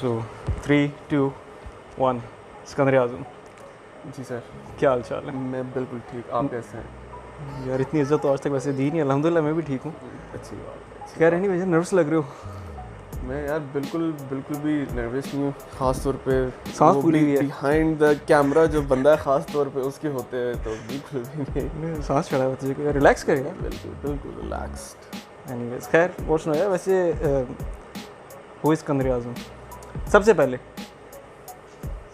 सो 3, 2, 1 सिकंदर आज़म। जी sir. क्या हाल चाल है? मैं बिल्कुल ठीक, आप कैसे हैं? यार इतनी इज्जत तो आज तक वैसे दी नहीं, अल्हम्दुलिल्लाह मैं भी ठीक हूँ। अच्छी बात है। कह रहे नहीं भैया नर्वस लग रहे हो? मैं यार बिल्कुल बिल्कुल भी नर्वस नहीं हूँ, ख़ास तौर पे सांस वो फूली भी हुई है। बिहाइंड द कैमरा जो बंदा है ख़ास तौर पे उसके होते हैं तो बिल्कुल भी नहीं। सांस चढ़ा हुआ तुझे, यार रिलैक्स कर यार। बिल्कुल बिल्कुल रिलैक्स्ड। एनीवेज खैर और सुनो यार, वैसे वो सिकंदर आज़म, सबसे पहले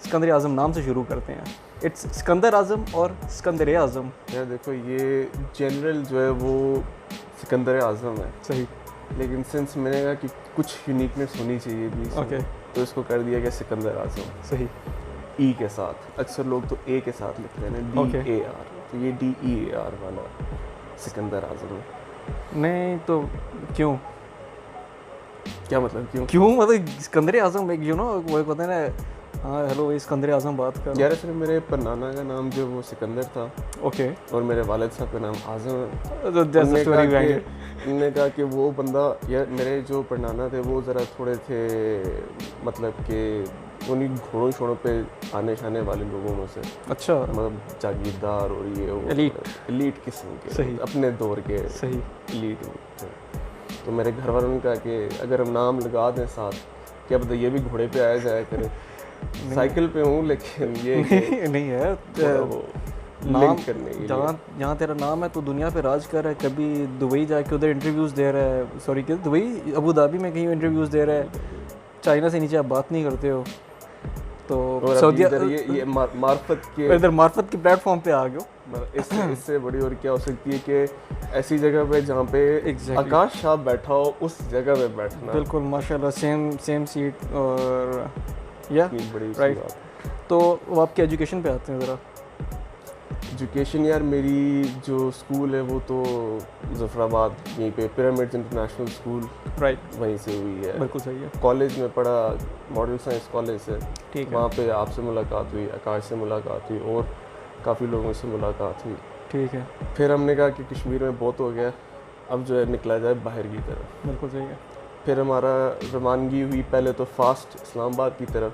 सिकंदर आज़म नाम से शुरू करते हैं। इट्स सिकंदर आज़म और सिकंदर आज़म। यार देखो ये जनरल जो है वो सिकंदर आज़म है, सही। लेकिन सिंस मैंने कहा कि कुछ यूनिकनेस होनी चाहिए भी इसमें, ओके तो इसको कर दिया गया सिकंदर आज़म सही। ई के साथ। अक्सर लोग तो ए के साथ लिखते हैं ना, Okay. DAR, तो ये DEAR वाला सिकंदर आज़म है। नहीं तो क्यों क्या मतलब क्यों? क्यों मतलब सिकंदर आज़म एक वो एक होता है ना, हाँ हेलो भाई सिकंदर आज़म बात कर। यार असल में मेरे परनाना का नाम जो वो सिकंदर था ओके और मेरे वालिद साहब का नाम आज़म है। तो that's the story behind it. उन्होंने कहा कि वो बंदा, यार मेरे जो परनाना थे वो ज़रा थोड़े थे, मतलब कि उन्हीं घोड़ों छोड़ों पे आने जाने वाले लोगों में से, अच्छा मतलब जागीरदार और ये वो एलीट किस्म के, सही। अपने दौर के सही। एलीट थे। तो मेरे घर वालों ने कहा कि अगर हम नाम लगा दें साथ, क्या पता ये भी घोड़े पे आया जाया करे। साइकिल पे हूँ लेकिन ये नहीं है वो नाम लिंक करने के लिए। जहाँ तेरा नाम है तो दुनिया पे राज कर रहा है। कभी दुबई जाके उधर इंटरव्यूज़ दे रहा है, सॉरी क्या दुबई अबू धाबी में कहीं इंटरव्यूज़ दे रहा है। चाइना से नीचे आप बात नहीं करते हो तो और सऊदी इधर ये मार्फत के, इधर मार्फत के प्लेटफॉर्म पे आ गए हो। इससे बड़ी और क्या हो सकती है कि ऐसी जगह पे जहाँ पे Exactly. आकाश साहब बैठा हो उस जगह पे बैठना बिल्कुल माशाल्लाह, सेम सीट और या इतनी बड़ी सी राइट। बात है। तो वो आपके एजुकेशन पे आते हैं ज़रा। एजुकेशन यार मेरी जो स्कूल है वो तो मुजफ्फराबाद यहीं पे पिरामिड्स इंटरनेशनल स्कूल राइट वहीं से हुई है। बिल्कुल सही है। कॉलेज में पढ़ा मॉडल साइंस कॉलेज से, ठीक है वहाँ पे आपसे मुलाकात हुई, आकाश से मुलाकात हुई और काफ़ी लोगों से मुलाकात हुई। ठीक है फिर हमने कहा कि कश्मीर में बहुत हो गया, अब जो है निकला जाए बाहर की तरफ। बिल्कुल सही है। फिर हमारा रवानगी हुई पहले तो फास्ट इस्लामाबाद की तरफ।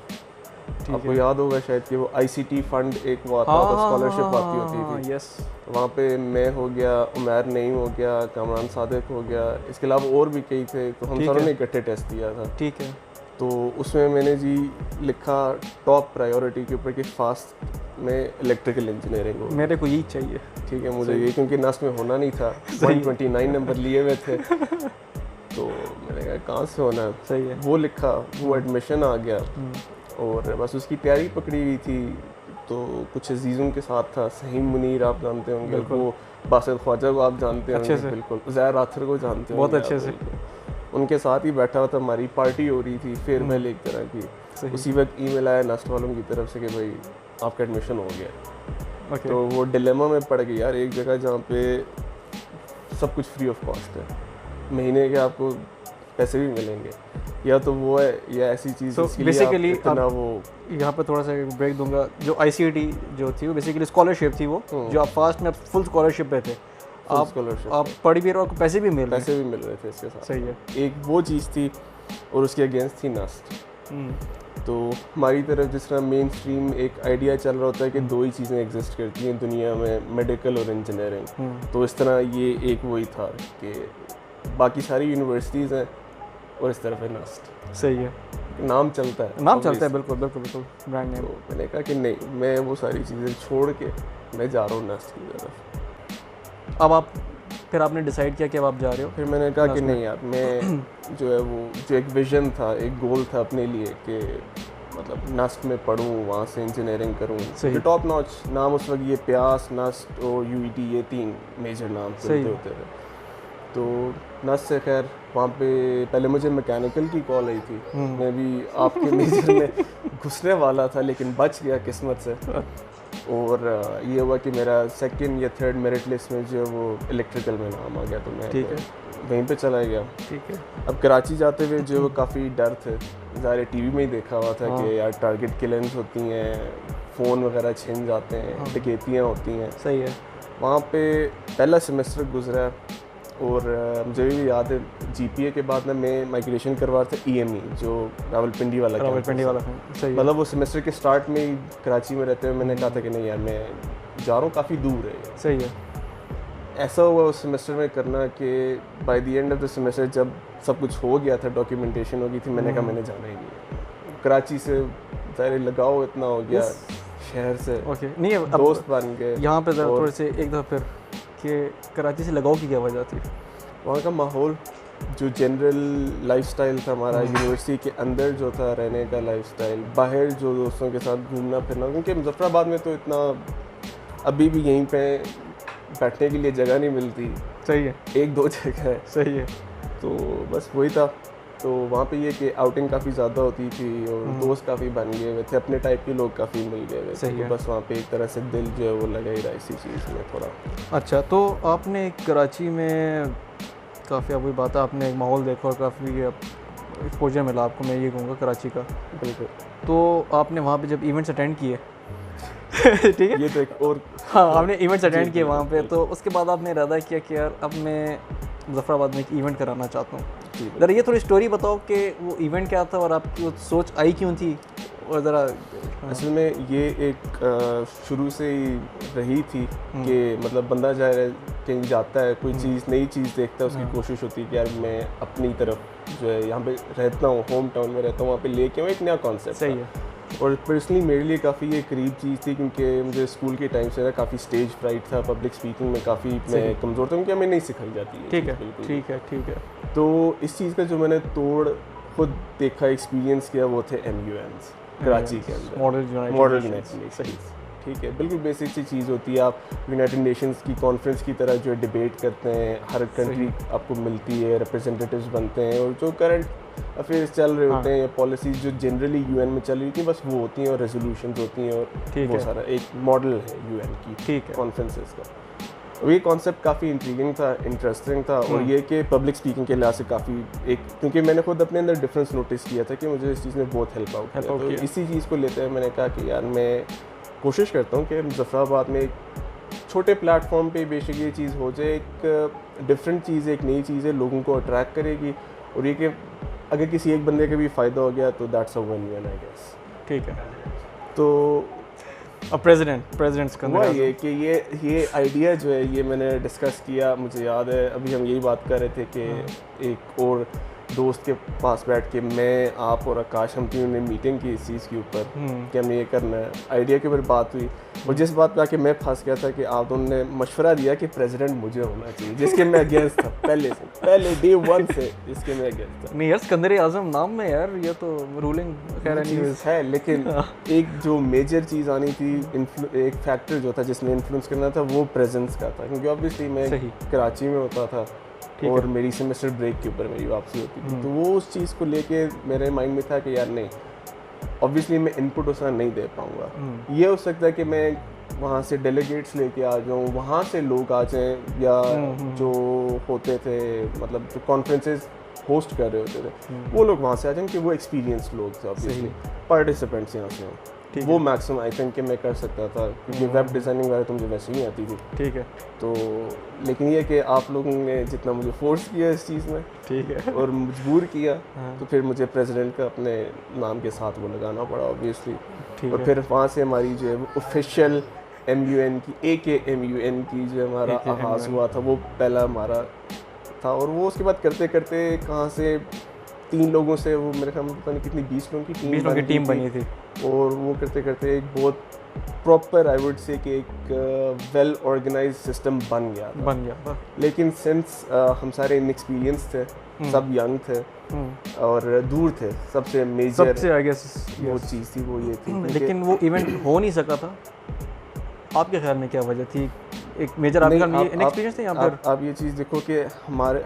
ठीक आपको है। याद होगा शायद कि वो ICT फंड एक वो आता होता, स्कॉलरशिप आती होती थी। यस वहाँ पे मैं हो गया, उमैर नईम हो गया, कामरान सादिक हो गया, इसके अलावा और भी कई थे, तो हम ठीक सारों है। ने इकट्ठे टेस्ट दिया था। ठीक है तो उसमें मैंने जी लिखा टॉप प्रायोरिटी के ऊपर कि फास्ट में इलेक्ट्रिकल इंजीनियरिंग हो। मेरे को यही चाहिए। ठीक है, मुझे सही। ये क्योंकि नस में होना नहीं था, सही। 129 नंबर लिए हुए थे। तो मैंने कहा कहाँ से होना है, सही है। वो लिखा, वो एडमिशन आ गया हम्म, और बस उसकी तैयारी पकड़ी हुई थी। तो कुछ अजीज़ों के साथ था, सहीम मुनीर आप जानते होंगे, बिल्कुल। वो बासित ख्वाजा को आप जानते अच्छे होंगे, से। बिल्कुल ज़ैर आथर को जानते बहुत होंगे अच्छे आप, से। बिल्कुल। उनके साथ ही बैठा हुआ था, हमारी पार्टी हो रही थी, फेयरवेल एक तरह की। सही। उसी वक्त ईमेल आया नस्ट वालों की तरफ से कि भाई आपका एडमिशन हो गया। ओके तो वो डिलेमा में पड़ गई यार, एक जगह जहाँ पे सब कुछ फ्री ऑफ कॉस्ट है, महीने के आपको पैसे भी मिलेंगे, या तो वो है या ऐसी चीज़ So, जिसके लिए basically आप इतना वो यहाँ पे थोड़ा सा ब्रेक दूंगा। जो ICT जो थी वो बेसिकली स्कॉलरशिप थी, वो जो आप फास्ट में फुल स्कॉलरशिप पे थे, आप स्कॉलरशिप आप पढ़ भी रहे हो, आपको पैसे भी मिल रहे हैं। पैसे भी मिल रहे थे इसके साथ। सही है। एक वो चीज़ थी और उसके अगेंस्ट थी नस्ट। तो हमारी तरफ जिस तरह मेन स्ट्रीम एक आइडिया चल रहा होता है कि दो ही चीज़ें एग्जिस्ट करती हैं दुनिया में, मेडिकल और इंजीनियरिंग, तो इस तरह ये एक वही था कि बाकी सारी यूनिवर्सिटीज़ हैं और इस तरफ है नस्ट। सही है। नाम चलता है, नाम चलता है, बिल्कुल बिल्कुल बिल्कुल ब्रांड नेम। तो मैंने कहा कि नहीं, मैं वो सारी चीज़ें छोड़ के मैं जा रहा हूँ नस्ट की तरफ। अब आप फिर आपने डिसाइड किया कि अब आप जा रहे हो। फिर मैंने कहा कि नस्ट में। नहीं यार, मैं जो है वो जो एक विज़न था, एक गोल था अपने लिए कि मतलब नस्ट में पढूँ, वहाँ से इंजीनियरिंग करूँ। सही। जो टॉप नॉच नाम उस वक्त ये प्यास, नस्ट और UET, ये 3 मेजर नाम सही। चलते होते थे। तो नस्ट से खैर वहाँ पे पहले मुझे मैकेनिकल की कॉल आई थी, मैं भी आपके मेजर में घुसने वाला था लेकिन बच गया किस्मत से। और ये हुआ कि मेरा सेकंड या थर्ड मेरिट लिस्ट में जो है वो इलेक्ट्रिकल में नाम आ गया, तो मैं ठीक है। वहीं पे चला गया। ठीक है। अब कराची जाते हुए जो काफ़ी डर थे, ज़ाहिर टीवी में ही देखा हुआ था हाँ। कि यार टारगेट किलिंग्स होती हैं, फ़ोन वगैरह छिन जाते हैं, हाँ। डकैतियाँ होती हैं। सही है। वहाँ पे पहला सेमेस्टर गुजरा और मुझे भी याद है GPA के बाद ना मैं माइग्रेशन करवा रहा था EME जो रावलपिंडी वाला सही है। मतलब वो सेमेस्टर के स्टार्ट में ही कराची में रहते हुए मैंने कहा था कि नहीं यार मैं जा रहा हूँ, काफ़ी दूर है। सही है। ऐसा हुआ उस सेमेस्टर में करना कि by the end of the semester जब सब कुछ हो गया था, डॉक्यूमेंटेशन हो गई थी, मैंने कहा मैंने जाना ही नहीं। कराची से ज़ाहिर लगाव इतना हो गया शहर से। ओके नहीं अब दोस्त बन गए यहाँ पे ज़रा थोड़े से एक दफ़ा फिर कि कराची से लगाव की क्या वजह थी? वहाँ का माहौल, जो जनरल लाइफस्टाइल था हमारा यूनिवर्सिटी के अंदर जो था रहने का लाइफस्टाइल, बाहर जो दोस्तों के साथ घूमना फिरना, क्योंकि मुजफ्फराबाद में तो इतना अभी भी यहीं पे बैठने के लिए जगह नहीं मिलती। सही है। 1-2 जगह है। सही है। तो बस वही था। तो वहाँ पे ये कि आउटिंग काफ़ी ज़्यादा होती थी और दोस्त काफ़ी बन गए हुए थे, अपने टाइप के लोग काफ़ी मिल गए हुए थे। तो बस वहाँ पे एक तरह से दिल जो है वो लगा ही रहा इसी चीज़ में थोड़ा। अच्छा, तो आपने कराची में काफ़ी आपकी बात है, आपने एक माहौल देखा और काफ़ी एक्सपोजर मिला आपको, मैं ये कहूँगा कराची का। बिल्कुल। तो आपने वहाँ पे जब इवेंट्स अटेंड किए ठीक है, ये तो एक और हाँ आपने इवेंट्स अटेंड किए वहाँ पे, तो उसके बाद आपने इरादा किया कि यार अब मैं मुजफ्फराबाद में एक इवेंट कराना चाहता हूँ। ज़रा ये थोड़ी स्टोरी बताओ कि वो इवेंट क्या था और आपकी वो सोच आई क्यों थी, और ज़रा असल में ये एक शुरू से ही रही थी कि मतलब बंदा जाए कहीं जाता है, कोई चीज़ नई चीज़ देखता है, उसकी कोशिश होती है कि यार मैं अपनी तरफ जो है यहाँ पे रहता हूँ, होम टाउन में रहता हूँ, वहाँ पे लेके आऊँ एक नया कॉन्सेप्ट। सही है। और पर्सनली मेरे लिए काफ़ी ये करीब चीज़ थी, क्योंकि मुझे स्कूल के टाइम से ना काफ़ी स्टेज फ्राइट था, पब्लिक स्पीकिंग में काफ़ी मैं कमज़ोर था, क्योंकि हमें नहीं सिखाई जाती है। ठीक है, ठीक है, ठीक है। तो इस चीज़ का जो मैंने तोड़ खुद देखा, एक्सपीरियंस किया, वो थे MUNs कराची के अंदर, मॉडल यूनाइटेड। सही, ठीक है, बिल्कुल बेसिक सी चीज़ होती है। आप यूनाइटेड नेशंस की कॉन्फ्रेंस की तरह जो डिबेट करते हैं, हर कंट्री आपको मिलती है, रिप्रेजेंटेटिव्स बनते हैं, और जो करंट अफेयर्स चल रहे होते हैं या पॉलिसीज जो जनरली UN में चल रही थी, बस वो होती हैं और रेजोल्यूशंस होती हैं, और वो सारा एक मॉडल है UN की कॉन्फ्रेंसेस का। और ये कॉन्सेप्ट काफ़ी इंट्रीगिंग था, इंटरेस्टिंग था, और ये कि पब्लिक स्पीकिंग के लिहाज से काफ़ी एक, क्योंकि मैंने खुद अपने अंदर डिफरेंस नोटिस किया था कि मुझे इस चीज़ ने बहुत हेल्प आउट किया। तो इसी चीज़ को लेते हुए मैंने कहा कि यार मैं कोशिश करता हूँ कि मुजफ्फराबाद में एक छोटे प्लेटफॉर्म पे बेशक ये चीज़ हो जाए, एक डिफरेंट चीज़, एक नई चीज़ है, लोगों को अट्रैक्ट करेगी, और ये कि अगर किसी एक बंदे का भी फ़ायदा हो गया तो that's a win-win I guess. ठीक है। तो अब प्रेसिडेंट्स का हुआ ये कि ये आइडिया जो है ये मैंने डिस्कस किया। मुझे याद है अभी हम यही बात कर रहे थे कि एक और दोस्त के पास बैठ के मैं, आप और आकाश, हम तीनों ने मीटिंग की इस चीज़ के ऊपर कि हमने ये करना है। आइडिया के ऊपर बात हुई, और जिस बात पे आके मैं फंस गया था कि आप दोनों ने मशवरा दिया कि प्रेसिडेंट मुझे होना चाहिए, जिसके मैं अगेंस्ट था पहले डे 1 से, जिसके मैं अगेंस्ट था। नहीं यार, सिकंदर आजम नाम में यार ये तो रूलिंग है, लेकिन एक जो मेजर चीज़ आनी थी, एक फैक्टर जो था जिसने इन्फ्लुएंस करना था, वो प्रेजेंस का था, क्योंकि ऑब्वियसली मैं कराची में होता था और मेरी सेमेस्टर ब्रेक के ऊपर मेरी वापसी होती थी, तो वो उस चीज़ को लेके मेरे माइंड में था कि यार नहीं, ऑब्वियसली मैं इनपुट उसका नहीं दे पाऊँगा। ये हो सकता है कि मैं वहाँ से डेलीगेट्स लेके आ जाऊँ, वहाँ से लोग आ जाएँ, या जो होते थे मतलब जो कॉन्फ्रेंसेस होस्ट कर रहे होते थे वो लोग वहाँ से आ जाएँ, कि वो एक्सपीरियंस लोग थे, ऑब्वियसली पार्टिसिपेंट्स यहाँ से हों। वो मैक्सिमम आई थिंक कि मैं कर सकता था, क्योंकि वेब डिज़ाइनिंग वगैरह तो मुझे वैसे ही आती थी। ठीक है। तो लेकिन ये कि आप लोगों ने जितना मुझे फोर्स किया इस चीज़ में, ठीक है, और मजबूर किया, तो फिर मुझे प्रेसिडेंट का अपने नाम के साथ वो लगाना पड़ा ऑब्वियसली। और फिर वहाँ से हमारी जो है ऑफिशियल MUN की AKMUN की जो हमारा आगाज़ हुआ था, वो पहला हमारा था। और वो उसके बाद करते करते कहाँ से 3 लोगों से, वो मेरे ख्याल में पता नहीं कितनी 20 लोगों की टीम बनी थी, और वो करते करते एक बहुत प्रॉपर, आई वुड से कि एक वेल ऑर्गेनाइज्ड सिस्टम बन गया था। लेकिन सिंस हम सारे इनएक्सपीरियंस थे, सब यंग थे और दूर थे, सबसे मेजर आई गेस वो चीज़ थी, वो ये थी। लेकिन वो इवेंट हो नहीं सका था, आपके ख्याल में क्या वजह थी? एक मेजर आपका इनएक्सपीरियंस था यहाँ पर? आप ये चीज़ देखो कि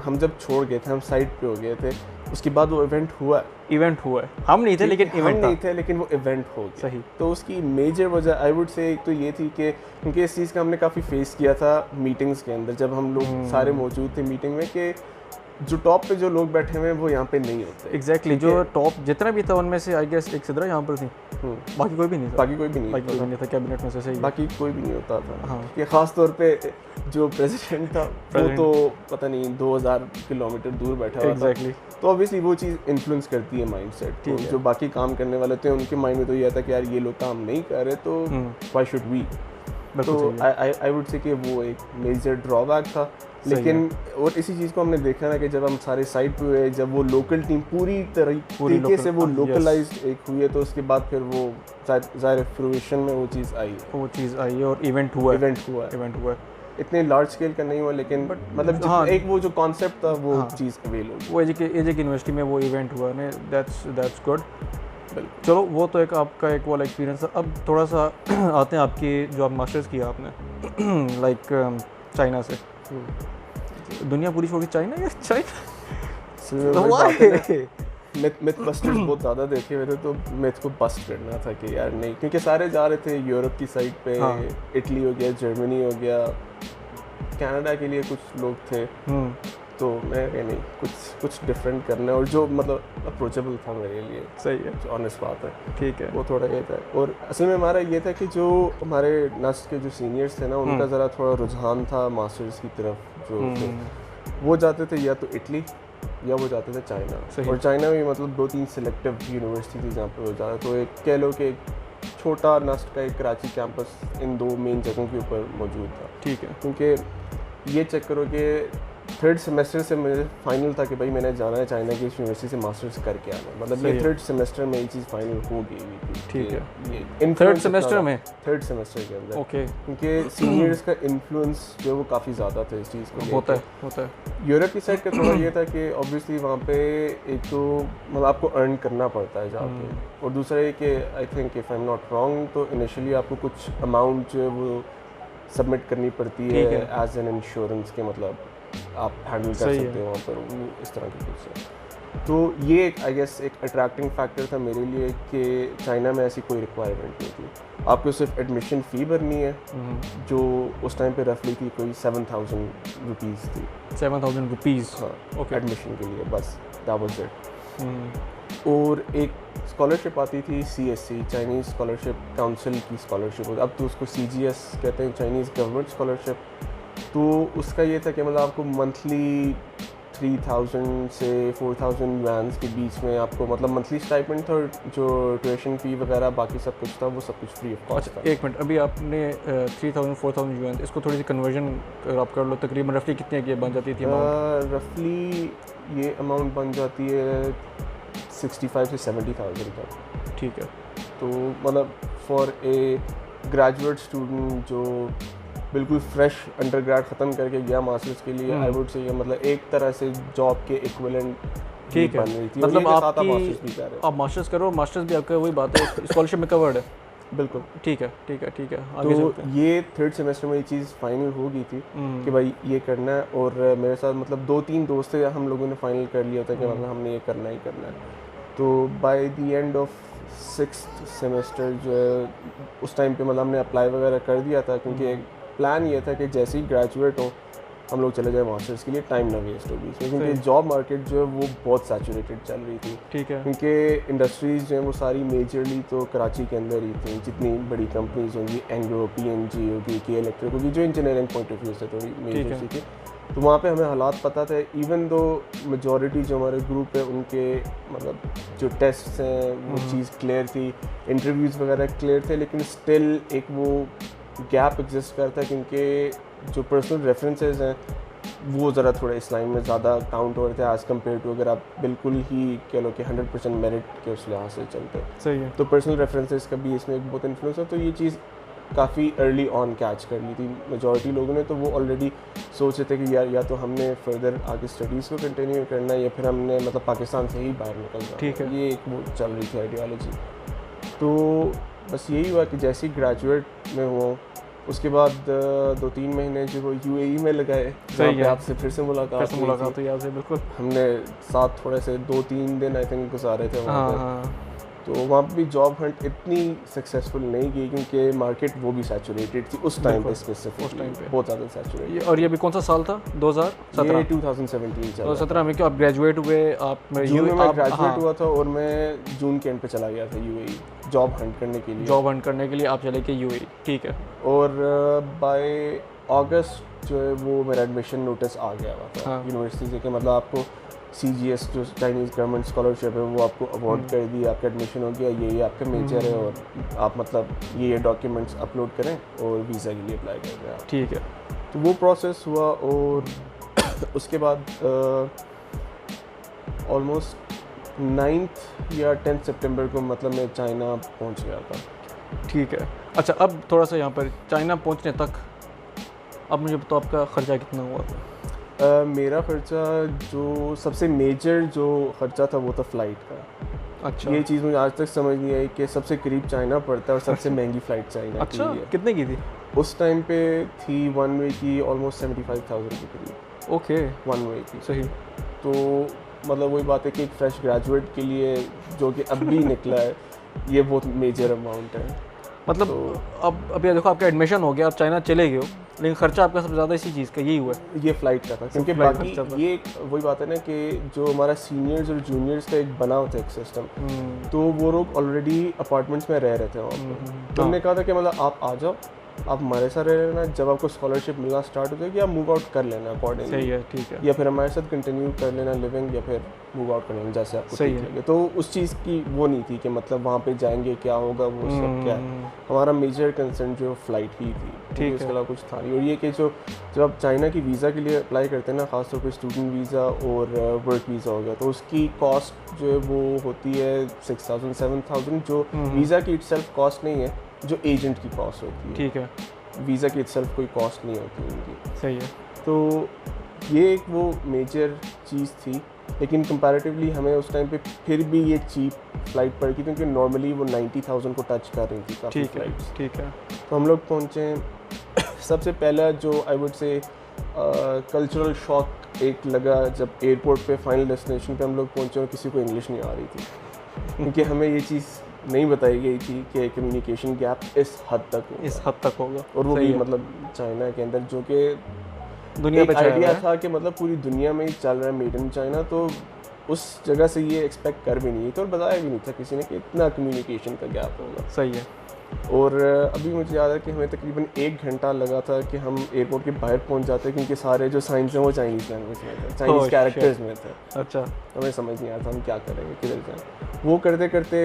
हम जब छोड़ गए थे, हम साइड पे हो गए थे, उसके बाद वो इवेंट हुआ है। हम नहीं थे लेकिन इवेंट नहीं थे, लेकिन वो इवेंट हो गया। सही। तो उसकी मेजर वजह आई वुड से एक तो ये थी कि क्योंकि इस चीज़ का हमने काफ़ी फेस किया था मीटिंग्स के अंदर, जब हम लोग सारे मौजूद थे मीटिंग में, कि जो टॉप पे जो लोग बैठे हुए हैं वो यहाँ पे नहीं होते। एग्जैक्टली जो टॉप जितना भी था उनमें से आई गेस एक सिद्रा यहाँ पर थी, बाकी कोई भी नहीं था। बाकी कोई भी नहीं था कैबिनेट में से, सही। बाकी कोई भी नहीं होता था। हाँ, कि ख़ास तौर पे जो प्रेसिडेंट था वो तो पता नहीं 2000 किलोमीटर दूर बैठा हुआ था। तो ऑब्वियसली वो चीज़ इन्फ्लुएंस करती है माइंडसेट। तो जो बाकी काम करने वाले थे उनके माइंड में तो ये था कि यार ये लोग काम नहीं कर रहे तो व्हाई शुड वी। तो आई वुड से कि वो एक मेजर ड्रॉबैक था। लेकिन और इसी चीज़ को हमने देखा ना कि जब हम सारे साइड पे हुए, जब वो लोकल टीम पूरी तरीके से वो लोकलाइज्ड एक हुई है, तो उसके बाद फिर वो ज़ाहिर फ्रूएशन में वो चीज़ आई और इवेंट हुआ। इतने लार्ज स्केल का नहीं हुआ लेकिन मतलब हाँ, एक वो जो कॉन्सेप्ट था वो चीज़ अवेल हो गई। वो एजेक यूनिवर्सिटी में वो इवेंट हुआ ना, दैट्स गुड। चलो वो तो एक आपका एक वाला एक्सपीरियंस था। अब थोड़ा सा आते हैं आपकी जो आप मास्टर्स किया आपने लाइक चाइना से। दुनिया पूरी छोड़ के चाइना या चाइना मिथ बस्टर्स बहुत ज़्यादा देखे हुए थे, तो मिथ को बस्ट करना था कि यार नहीं, क्योंकि सारे जा रहे थे यूरोप की साइड पे। हाँ। इटली हो गया, जर्मनी हो गया, कनाडा के लिए कुछ लोग थे। तो मैं कह नहीं कुछ डिफरेंट करना है, और जो मतलब अप्रोचेबल था मेरे लिए। सही है, ऑनेस्ट बात है। ठीक है, वो थोड़ा ये था। और असल में हमारा ये था कि जो हमारे नस्ट के जो सीनियर्स थे ना, उनका ज़रा थोड़ा रुझान था मास्टर्स की तरफ। जो वो जाते थे या तो इटली या वो जाते थे चाइना। और चाइना में मतलब 2-3 सिलेक्टिव यूनिवर्सिटी थी जहाँ पे वो जाते। तो एक कह लो कि छोटा नस्ट का एक कराची कैंपस इन 2 मेन जगहों के ऊपर मौजूद था। ठीक है, क्योंकि ये चेक करो कि 3rd सेमेस्टर से मुझे फाइनल था कि भाई मैंने जाना है चाइना की इस यूनिवर्सिटी से मास्टर्स करके आना। मतलब ये 3rd सेमेस्टर में ये चीज़ फाइनल हो गई हुई थी। ठीक है, ये इन 3rd सेमेस्टर में 3rd सेमेस्टर के अंदर। ओके, क्योंकि सीनियर्स का इन्फ्लुएंस जो वो काफ़ी ज़्यादा था इस चीज़ को होता है। यूरोप की साइड का थोड़ा ये था कि ऑब्वियसली वहाँ पे एक तो मतलब आपको अर्न करना पड़ता है जाके, और दूसरा ये कि I think if I am not wrong तो इनिशियली आपको कुछ अमाउंट जो है वो सबमिट करनी पड़ती है एज एन इंश्योरेंस के, मतलब आप हैंडल कर सकते हो वहाँ पर, वो इस तरह की कुछ है। तो ये एक आई गेस एक अट्रैक्टिंग फैक्टर था मेरे लिए कि चाइना में ऐसी कोई रिक्वायरमेंट नहीं थी। आपको सिर्फ एडमिशन फ़ी भरनी है, जो उस टाइम पे रफली थी कोई 7,000 रुपीज़ थी। 7,000 रुपीज़, हाँ, ओके, एडमिशन के लिए, बस दैट वाज इट। और एक स्कॉलरशिप आती थी CSC, चाइनीज़ स्कॉलरशिप काउंसिल की स्कॉलरशिप, अब तो उसको CGS कहते हैं, चाइनीज़ गवर्नमेंट स्कॉलरशिप। तो उसका ये था कि मतलब आपको मंथली 3,000 से 4,000 युआन्स के बीच में आपको मतलब मंथली स्टाइपेंड था, और जो ट्यूशन फ़ी वगैरह बाकी सब कुछ था वो सब कुछ फ्री ऑफ कॉस्ट था। एक मिनट, अभी आपने 3,000-4,000 युआन, इसको थोड़ी सी कन्वर्जन आप कर लो, तकरीबन रफली कितने की बन जाती थी? रफली ये अमाउंट बन जाती है 65 से 70,000 तक। ठीक है, तो मतलब फॉर ए ग्रेजुएट स्टूडेंट जो बिल्कुल फ्रेश अंडरग्रेड ख़त्म करके गया मास्टर्स के लिए, आई वुड से ये मतलब एक तरह से जॉब के इक्विवेलेंट ठीक है, मतलब आप मास्टर्स करो, मास्टर्स भी आपका वही बात है स्कॉलरशिप में कवर्ड है। बिल्कुल, ठीक है आगे तो ये 3rd सेमेस्टर में ये चीज़ फाइनल हो गई थी कि भाई ये करना है। और मेरे साथ मतलब 2-3 दोस्त थे, हम लोगों ने फाइनल कर लिया था कि मतलब हमने ये करना ही करना है। तो by the end of 6th semester जो है उस टाइम पे मतलब हमने अप्लाई वगैरह कर दिया था, क्योंकि एक प्लान ये था कि जैसे ही ग्रेजुएट हो हम लोग चले जाए मास्टर्स के लिए, टाइम ना वेस्ट हो बीच में, क्योंकि जॉब मार्केट जो है वो बहुत सैचुरेटेड चल रही थी। ठीक है, क्योंकि इंडस्ट्रीज़ जो हैं वो सारी मेजरली तो कराची के अंदर ही थी। जितनी बड़ी कंपनीज होंगी, एंग्रो, PNG होगी, के इलेक्ट्रिक होगी, जो इंजीनियरिंग पॉइंट ऑफ व्यू से थोड़ी मेजर सी थी, तो वहाँ पे हमें हालात पता थे। इवन दो मेजॉरिटी जो हमारे ग्रुप है उनके मतलब जो टेस्ट्स हैं वो चीज़ क्लियर थी, इंटरव्यूज़ वगैरह क्लियर थे, लेकिन स्टिल एक वो गैप एग्जिस्ट करता है, क्योंकि जो पर्सनल रेफरेंसेस हैं वो ज़रा थोड़ा इस लाइन में ज़्यादा काउंट हो रहे थे एज़ कम्पेयर टू अगर आप बिल्कुल ही कह लो कि 100% मेरिट के उस लिहाज से चलते हैं। सही है, तो पर्सनल रेफरेंसेस का भी इसमें एक बहुत इन्फ्लुएंस है। तो ये चीज़ काफ़ी अर्ली ऑन कैच कर ली थी मेजॉरिटी लोगों ने, तो वो ऑलरेडी सोच रहे थे कि यार या तो हमने फर्दर आगे स्टडीज़ को कंटिन्यू करना है या फिर हमने मतलब पाकिस्तान से ही बाहर निकलना। ठीक है, ये एक वो चल रही थी आइडियोलॉजी। तो बस यही हुआ कि जैसे ही ग्रेजुएट में हुआ उसके बाद 2-3 महीने जो वो UAE में लगाए, आपसे फिर से मुलाकात हुई। याद है बिल्कुल, हमने साथ थोड़े से 2-3 दिन आई थिंक गुजारे थे वहाँ पर। तो वहाँ पे भी जॉब हंट इतनी सक्सेसफुल नहीं की क्योंकि मार्केट वो भी सैचुरेटेड थी उस टाइम पे स्पेसिफिक, उस टाइम पे बहुत ज़्यादा सैचुरेटेड। और ये भी कौन सा साल था? 2017? ये 2017 चल 2017 में क्यों आप ग्रेजुएट हुए? आप जून में मैं ग्रेजुएट हुआ था और मैं जून के एंड पे चला गया था यूएई जॉब हंट करने के लिए। जॉब हंट करने के लिए आप चले गए यूएई, ठीक है। और बाय अगस्त जो है वो मेरा एडमिशन नोटिस आ गया हुआ था यूनिवर्सिटी से कि मतलब आपको CGS जो चाइनीज़ गवर्नमेंट स्कॉलरशिप है वो आपको अवॉर्ड कर दी, आपका एडमिशन हो गया, ये आपका मेजर है और आप मतलब ये डॉक्यूमेंट्स अपलोड करें और वीज़ा के लिए अप्लाई कर दें, ठीक है। तो वो प्रोसेस हुआ और उसके बाद ऑलमोस्ट 9th या 10th सितंबर को मतलब मैं चाइना पहुंच गया था, ठीक है। अच्छा, अब थोड़ा सा यहाँ पर चाइना पहुँचने तक अब मुझे बताओ आपका ख़र्चा कितना हुआ था? मेरा ख़र्चा जो सबसे मेजर जो ख़र्चा था वो था फ़्लाइट का। अच्छा, ये चीज़ मुझे आज तक समझ नहीं आई कि सबसे करीब चाइना पड़ता है और सबसे महंगी फ़्लाइट चाइना अच्छा, की है। कितने की थी उस टाइम पे थी वन वे की ऑलमोस्ट 75,000 के करीब। ओके, वन वे की सही। तो मतलब वही बात है कि एक फ्रेश ग्रेजुएट के लिए जो कि अब भी निकला है ये बहुत मेजर अमाउंट है। मतलब तो, अब अभी देखो आपका एडमिशन हो गया, आप चाइना चले गए हो, लेकिन खर्चा आपका सबसे ज़्यादा इसी चीज़ का यही हुआ है। ये फ़्लाइट का था क्योंकि बाकी ये वही बात है ना कि जो हमारा सीनियर्स और जूनियर्स का एक बना होता है एक सिस्टम, तो वो लोग ऑलरेडी अपार्टमेंट्स में रह रहे थे वहाँ पे। तो हमने कहा था कि मतलब आप आ जाओ, आप हमारे साथ रह लेना, जब आपको स्कॉलरशिप मिलना स्टार्ट हो जाएगी आप मूव आउट कर लेना अकॉर्डिंगली, सही है, ठीक है, या फिर हमारे साथ कंटिन्यू कर लेना लिविंग या फिर मूव आउट कर लेना जैसे आपको सही ठीक लगे। तो उस चीज़ की वो नहीं थी कि मतलब वहाँ पे जाएंगे क्या होगा वो सब क्या है। हमारा मेजर कंसर्न जो फ़्लाइट ही थी, ठीक इसके अलावा कुछ था नहीं। और ये कि जो जब आप चाइना की वीज़ा के लिए अप्लाई करते हैं ना, खासतौर पर स्टूडेंट वीज़ा और वर्क वीज़ा हो गया, तो उसकी कॉस्ट जो है वो होती है 6,000 7,000, जो वीज़ा की इटसेल्फ कॉस्ट नहीं है, जो एजेंट की कॉस्ट होती है, ठीक है। वीज़ा की इटसेल्फ कोई कॉस्ट नहीं होती उनकी, सही है। तो ये एक वो मेजर चीज़ थी, लेकिन कंपैरेटिवली हमें उस टाइम पे फिर भी ये चीप फ़्लाइट पड़ गई क्योंकि नॉर्मली वो 90,000 को टच कर रही थी काफ़ी फ़्लाइट्स। ठीक है। तो हम लोग पहुँचे, सबसे पहला जो I would say cultural shock एक लगा जब एयरपोर्ट पे फाइनल डेस्टिनेशन पे हम लोग पहुँचे और किसी को इंग्लिश नहीं आ रही थी क्योंकि हमें ये चीज़ नहीं बताई गई थी कि कम्युनिकेशन गैप इस हद तक होगा, और वो भी मतलब चाइना के अंदर, जो कि दुनिया पे आइडिया था कि मतलब पूरी दुनिया में ही चल रहा है मेड इन चाइना, तो उस जगह से ये एक्सपेक्ट कर भी नहीं था और बताया भी नहीं था किसी ने कि इतना कम्युनिकेशन का गैप होगा। सही है। और अभी मुझे याद है कि हमें तकरीबन 1 घंटा लगा था कि हम एयरपोर्ट के बाहर पहुंच जाते क्योंकि सारे जो साइंस हैं वो चाइनीज़ लैंग्वेज में थे, चाइनीज़ कैरेक्टर्स में थे। अच्छा, हमें समझ नहीं आया था हम क्या करेंगे, किधर जाएं। वो करते करते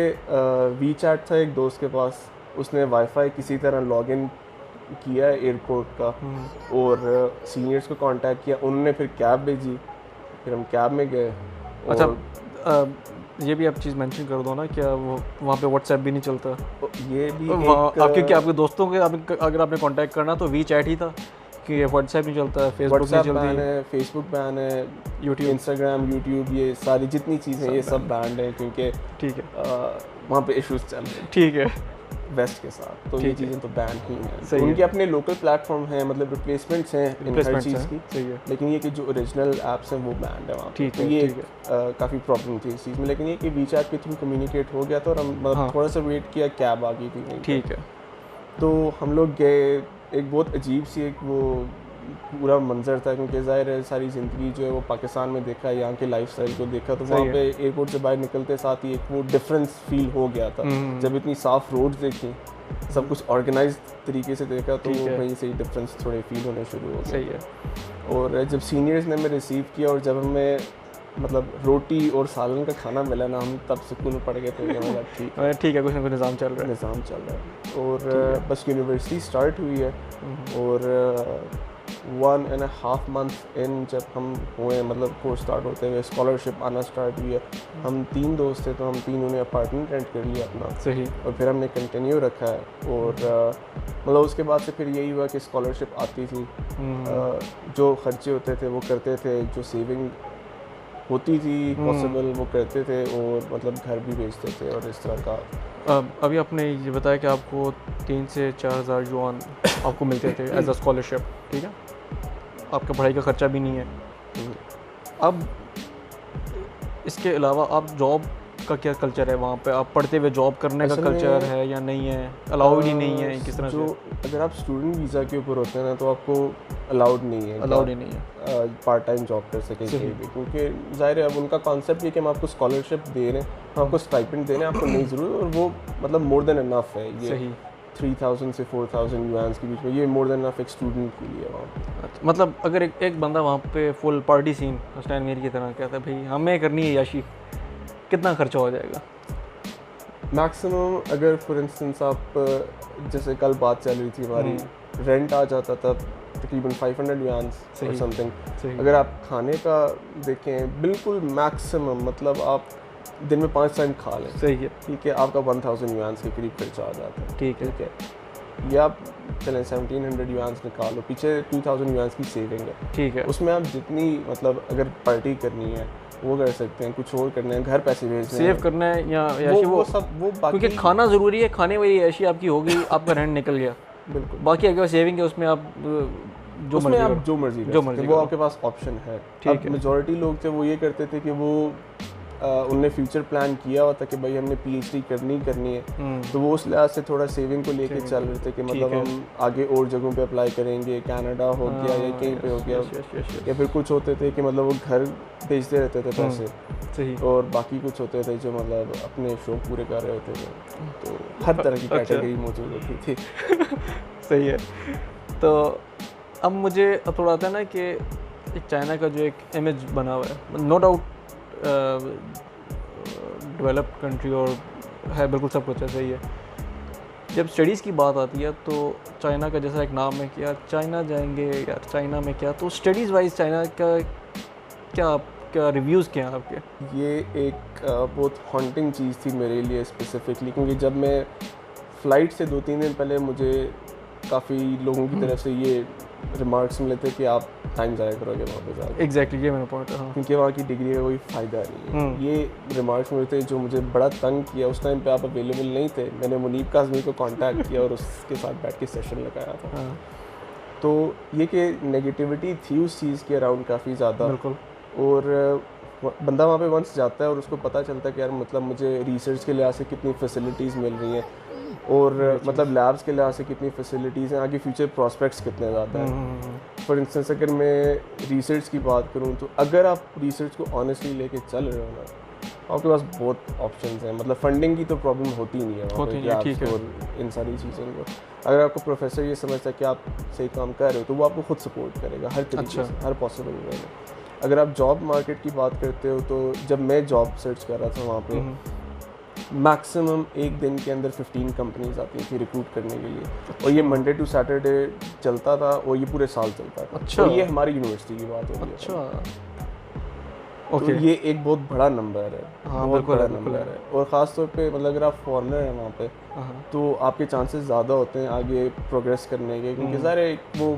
वीचैट था एक दोस्त के पास, उसने वाईफाई किसी तरह लॉगिन किया एयरपोर्ट का और सीनियर्स को कांटेक्ट किया, उन्होंने फिर कैब भेजी, फिर हम कैब में गए। अच्छा, ये भी आप चीज़ मेंशन कर दो ना, क्या वो वहाँ पे व्हाट्सएप भी नहीं चलता? ये भी आपके दोस्तों के अगर आपने कांटेक्ट करना तो वी चैट ही था कि व्हाट्सएप नहीं चलता है, फेसबुक नहीं चलती, फेसबुक बैन है, यूट्यूब, इंस्टाग्राम, यूट्यूब, ये सारी जितनी चीज़ें ये सब बैंड है क्योंकि ठीक है वहाँ पे इश्यूज चल रहे हैं, ठीक है, वेस्ट के साथ, तो ये चीज़ें तो बैन ही हैं। तो उनके अपने लोकल प्लेटफॉर्म हैं, मतलब रिप्लेसमेंट्स हैं इन हर चीज़ की, सही है, लेकिन ये कि जो ओरिजिनल ऐप्स हैं वो बैंड है वहाँ पे। ठीक तो है, ये काफ़ी प्रॉब्लम थी इस चीज़ में, लेकिन ये कि वीचैट के थ्रू कम्युनिकेट हो गया था और हम थोड़ा सा वेट किया, कैब आ गई थी, ठीक है। तो हम लोग गए, एक बहुत अजीब सी एक वो पूरा मंजर था क्योंकि ज़ाहिर है सारी ज़िंदगी जो है वो पाकिस्तान में देखा, यहाँ के लाइफस्टाइल को देखा, तो वहाँ पे एयरपोर्ट से बाहर निकलते साथ ही एक वो डिफरेंस फील हो गया था। जब इतनी साफ़ रोड्स देखी, सब कुछ ऑर्गेनाइज तरीके से देखा, तो वहीं से ही डिफरेंस थोड़े फील होने शुरू हो गए। सही है। और जब सीनियर्स ने हमें रिसीव किया और जब हमें मतलब रोटी और सालन का खाना मिला ना, हम तब सुकून पड़ गए थे, मतलब ठीक है, कुछ ना कुछ निज़ाम चल रहा है। और बस यूनिवर्सिटी स्टार्ट हुई है और 1.5 मंथ इन जब हम हुए, मतलब कोर्स स्टार्ट होते हुए स्कॉलरशिप आना स्टार्ट हुई है। हम 3 दोस्त थे, तो हम तीनों ने अपार्टमेंट रेंट कर लिया अपना, सही, और फिर हमने कंटिन्यू रखा है। और मतलब उसके बाद से फिर यही हुआ कि स्कॉलरशिप आती थी, जो खर्चे होते थे वो करते थे, जो सेविंग होती थी पॉसिबल वो करते थे, और मतलब घर भी बेचते थे और इस तरह का। अभी आपने ये बताया कि आपको 3 से 4 हज़ार युआन आपको मिलते थे एज अ स्कॉलरशिप, ठीक है, आपका पढ़ाई का ख़र्चा भी नहीं है। अब इसके अलावा आप जॉब का क्या कल्चर है वहाँ पे? आप पढ़ते हुए जॉब करने का कल्चर है या नहीं है, अलाउड ही नहीं है किस तरह जो से? अगर आप स्टूडेंट वीज़ा के ऊपर होते हैं ना तो आपको अलाउड नहीं है, अलाउड ही नहीं है पार्ट टाइम जॉब कर सकें कहीं भी, क्योंकि ज़ाहिर है अब उनका कॉन्सेप्ट ये कि हम आपको स्कॉलरशिप दे रहे हैं, हम आपको स्टाइपेंड दे रहे हैं, आपको नहीं ज़रूरत, और वो मतलब मोर देन इनफ है। ये सही 3000 से 4000 युआन्स के बीच में ये मोर देन इनफ एक स्टूडेंट के लिए वहाँ पे। अच्छा, मतलब अगर एक बंदा वहाँ पे फुल पार्टी सीन स्टैन मीर की तरह कहता है भाई हमें करनी है याशी, कितना खर्चा हो जाएगा? मैक्सिमम अगर फॉर इंस्टेंस आप जैसे कल बात चल रही थी हमारी, रेंट आ जाता था तकरीबन 500 युआन्स और समथिंग। अगर आप खाने का देखें बिल्कुल मैक्सिमम, मतलब आप दिन में 5 टाइम खा लें, सही है, ठीक है, आपका 1000 युआन्स के करीब खर्चा आ जाता है। ठीक है, या आप चलें 1700 युआन्स निकाल लो, पीछे 2000 युआन्स की सेविंग है, ठीक है। उसमें आप जितनी मतलब अगर पार्टी करनी है वो कर सकते हैं, कुछ और करना है, घर पैसे भेजने सेव करना है या याशी, वो सब वो बाकी, क्योंकि खाना ज़रूरी है, खाने वाली याशी आपकी हो गई, आपका रेंट निकल गया, बिल्कुल। बाकी अगर सेविंग है उसमें आप जो मर्जी वो आपके पास ऑप्शन है। ठीक है। मेजॉरिटी लोग थे वो ये करते थे कि वो उनने फ्यूचर प्लान किया हुआ था कि भाई हमने पीएचडी करनी है, तो वो उस लिहाज से थोड़ा सेविंग को लेके चल रहे थे कि मतलब हम आगे और जगहों पे अप्लाई करेंगे, कनाडा हो गया या कहीं पे हो गया, या फिर कुछ होते थे कि मतलब वो घर भेजते रहते थे पैसे, सही, और बाकी कुछ होते थे जो मतलब अपने शौक पूरे कर रहे होते थे, तो हर तरह की कैटेगरी मौजूद होती थी। सही है। तो अब मुझे थोड़ा आता है ना कि एक चाइना का जो एक इमेज बना हुआ है, नो डाउट डेवलप्ड कंट्री और है, बिल्कुल सब कुछ है, सही है। जब स्टडीज़ की बात आती है तो चाइना का जैसा एक नाम है कि यार चाइना जाएंगे, यार चाइना में क्या, तो स्टडीज़ वाइज चाइना का क्या रिव्यूज़ क्या हैं आपके? ये एक बहुत हॉन्टिंग चीज़ थी मेरे लिए स्पेसिफिकली, क्योंकि जब मैं फ़्लाइट से 2-3 दिन पहले मुझे काफ़ी लोगों की तरफ से ये रिमार्क्स मिले थे कि आप टाइम ज़ाया करोगे वहाँ पे जाकर। एग्जैक्टली, ये मेरा पॉइंट है। हाँ, क्योंकि वहाँ की डिग्री का कोई फ़ायदा नहीं है। ये रिमार्क्स मिले थे जो मुझे बड़ा तंग किया। उस टाइम पे आप अवेलेबल नहीं थे, मैंने मुनीब काज़मी को कांटेक्ट किया और उसके साथ बैठ के सेशन लगाया था। हाँ, तो ये कि नेगेटिविटी थी उस चीज़ के अराउंड काफ़ी ज़्यादा, बिल्कुल। और बंदा वहाँ पे वंस जाता है और उसको पता चलता है कि यार मतलब मुझे रिसर्च के लिहाज से कितनी फैसिलिटीज़ मिल रही हैं, और मतलब लैब्स के लिहाज से कितनी फैसिलिटीज़ हैं, आगे फ्यूचर प्रॉस्पेक्ट्स कितने ज़्यादा हैं। फॉर इंस्टेंस अगर मैं रिसर्च की बात करूँ तो अगर आप रिसर्च को ऑनेस्टली लेके चल रहे हो ना, आपके पास बहुत ऑप्शंस हैं। मतलब फंडिंग की तो प्रॉब्लम होती नहीं है वहाँ पे, ठीक है, और इन सारी चीज़ों को अगर आपको प्रोफेसर ये समझता है कि आप सही काम कर रहे हो तो वो आपको खुद सपोर्ट करेगा हर तरीके से, हर पॉसिबल वे में। अगर आप जॉब मार्केट की बात करते हो तो जब मैं जॉब सर्च कर रहा था वहाँ पे मैक्सिमम एक दिन के अंदर 15 कंपनीज आती थी रिक्रूट करने के लिए, और ये मंडे टू सैटरडे चलता था और ये पूरे साल चलता था। अच्छा, और ये हमारी यूनिवर्सिटी की बात हो रही है। अच्छा, ओके, तो ये एक बहुत बड़ा नंबर है। हाँ, बहुत बड़ा नंबर है, और ख़ास तौर पे मतलब अगर आप फॉरेनर हैं वहाँ पे तो आपके चांसेस ज़्यादा होते हैं आगे प्रोग्रेस करने के, क्योंकि सारे वो